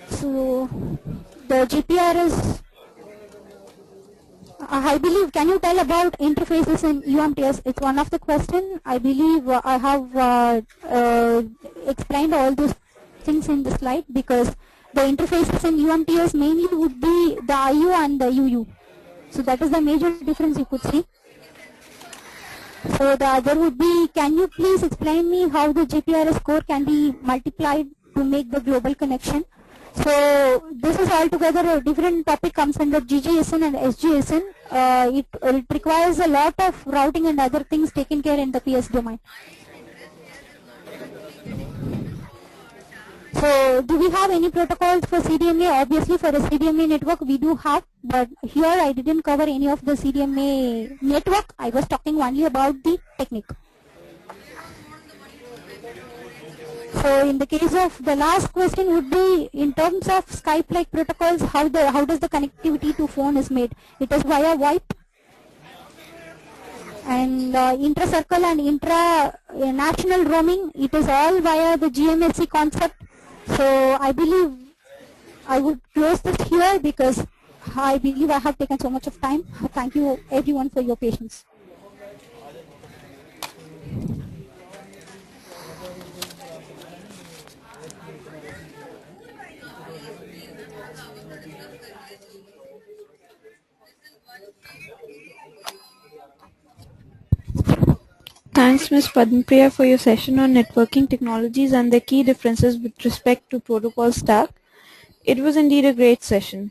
So the GPR is, I believe, can you tell about interfaces in UMTS? It's one of the questions. I believe I have explained all those things in the slide, because the interfaces in UMTS mainly would be the IU and the UU. So that is the major difference you could see. So the other would be, can you please explain me how the GPRS score can be multiplied to make the global connection? So this is altogether a different topic, comes under GGSN and SGSN. It requires a lot of routing and other things taken care in the PS domain. So do we have any protocols for CDMA? Obviously for a CDMA network we do have, but here I didn't cover any of the CDMA network. I was talking only about the technique. So in the case of the last question would be, in terms of Skype-like protocols, how does the connectivity to phone is made? It is via VoIP, and intra-circle and intra-national roaming, it is all via the GMSC concept. So I believe I would close this here, because I believe I have taken so much of time. Thank you everyone for your patience. Thanks, Ms. Padmapriya, for your session on networking technologies and their key differences with respect to protocol stack. It was indeed a great session.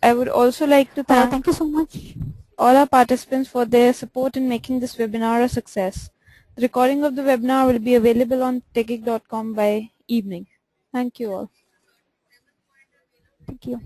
I would also like to Thank you so much. all our participants for their support in making this webinar a success. The recording of the webinar will be available on techgeek.com by evening. Thank you all. Thank you.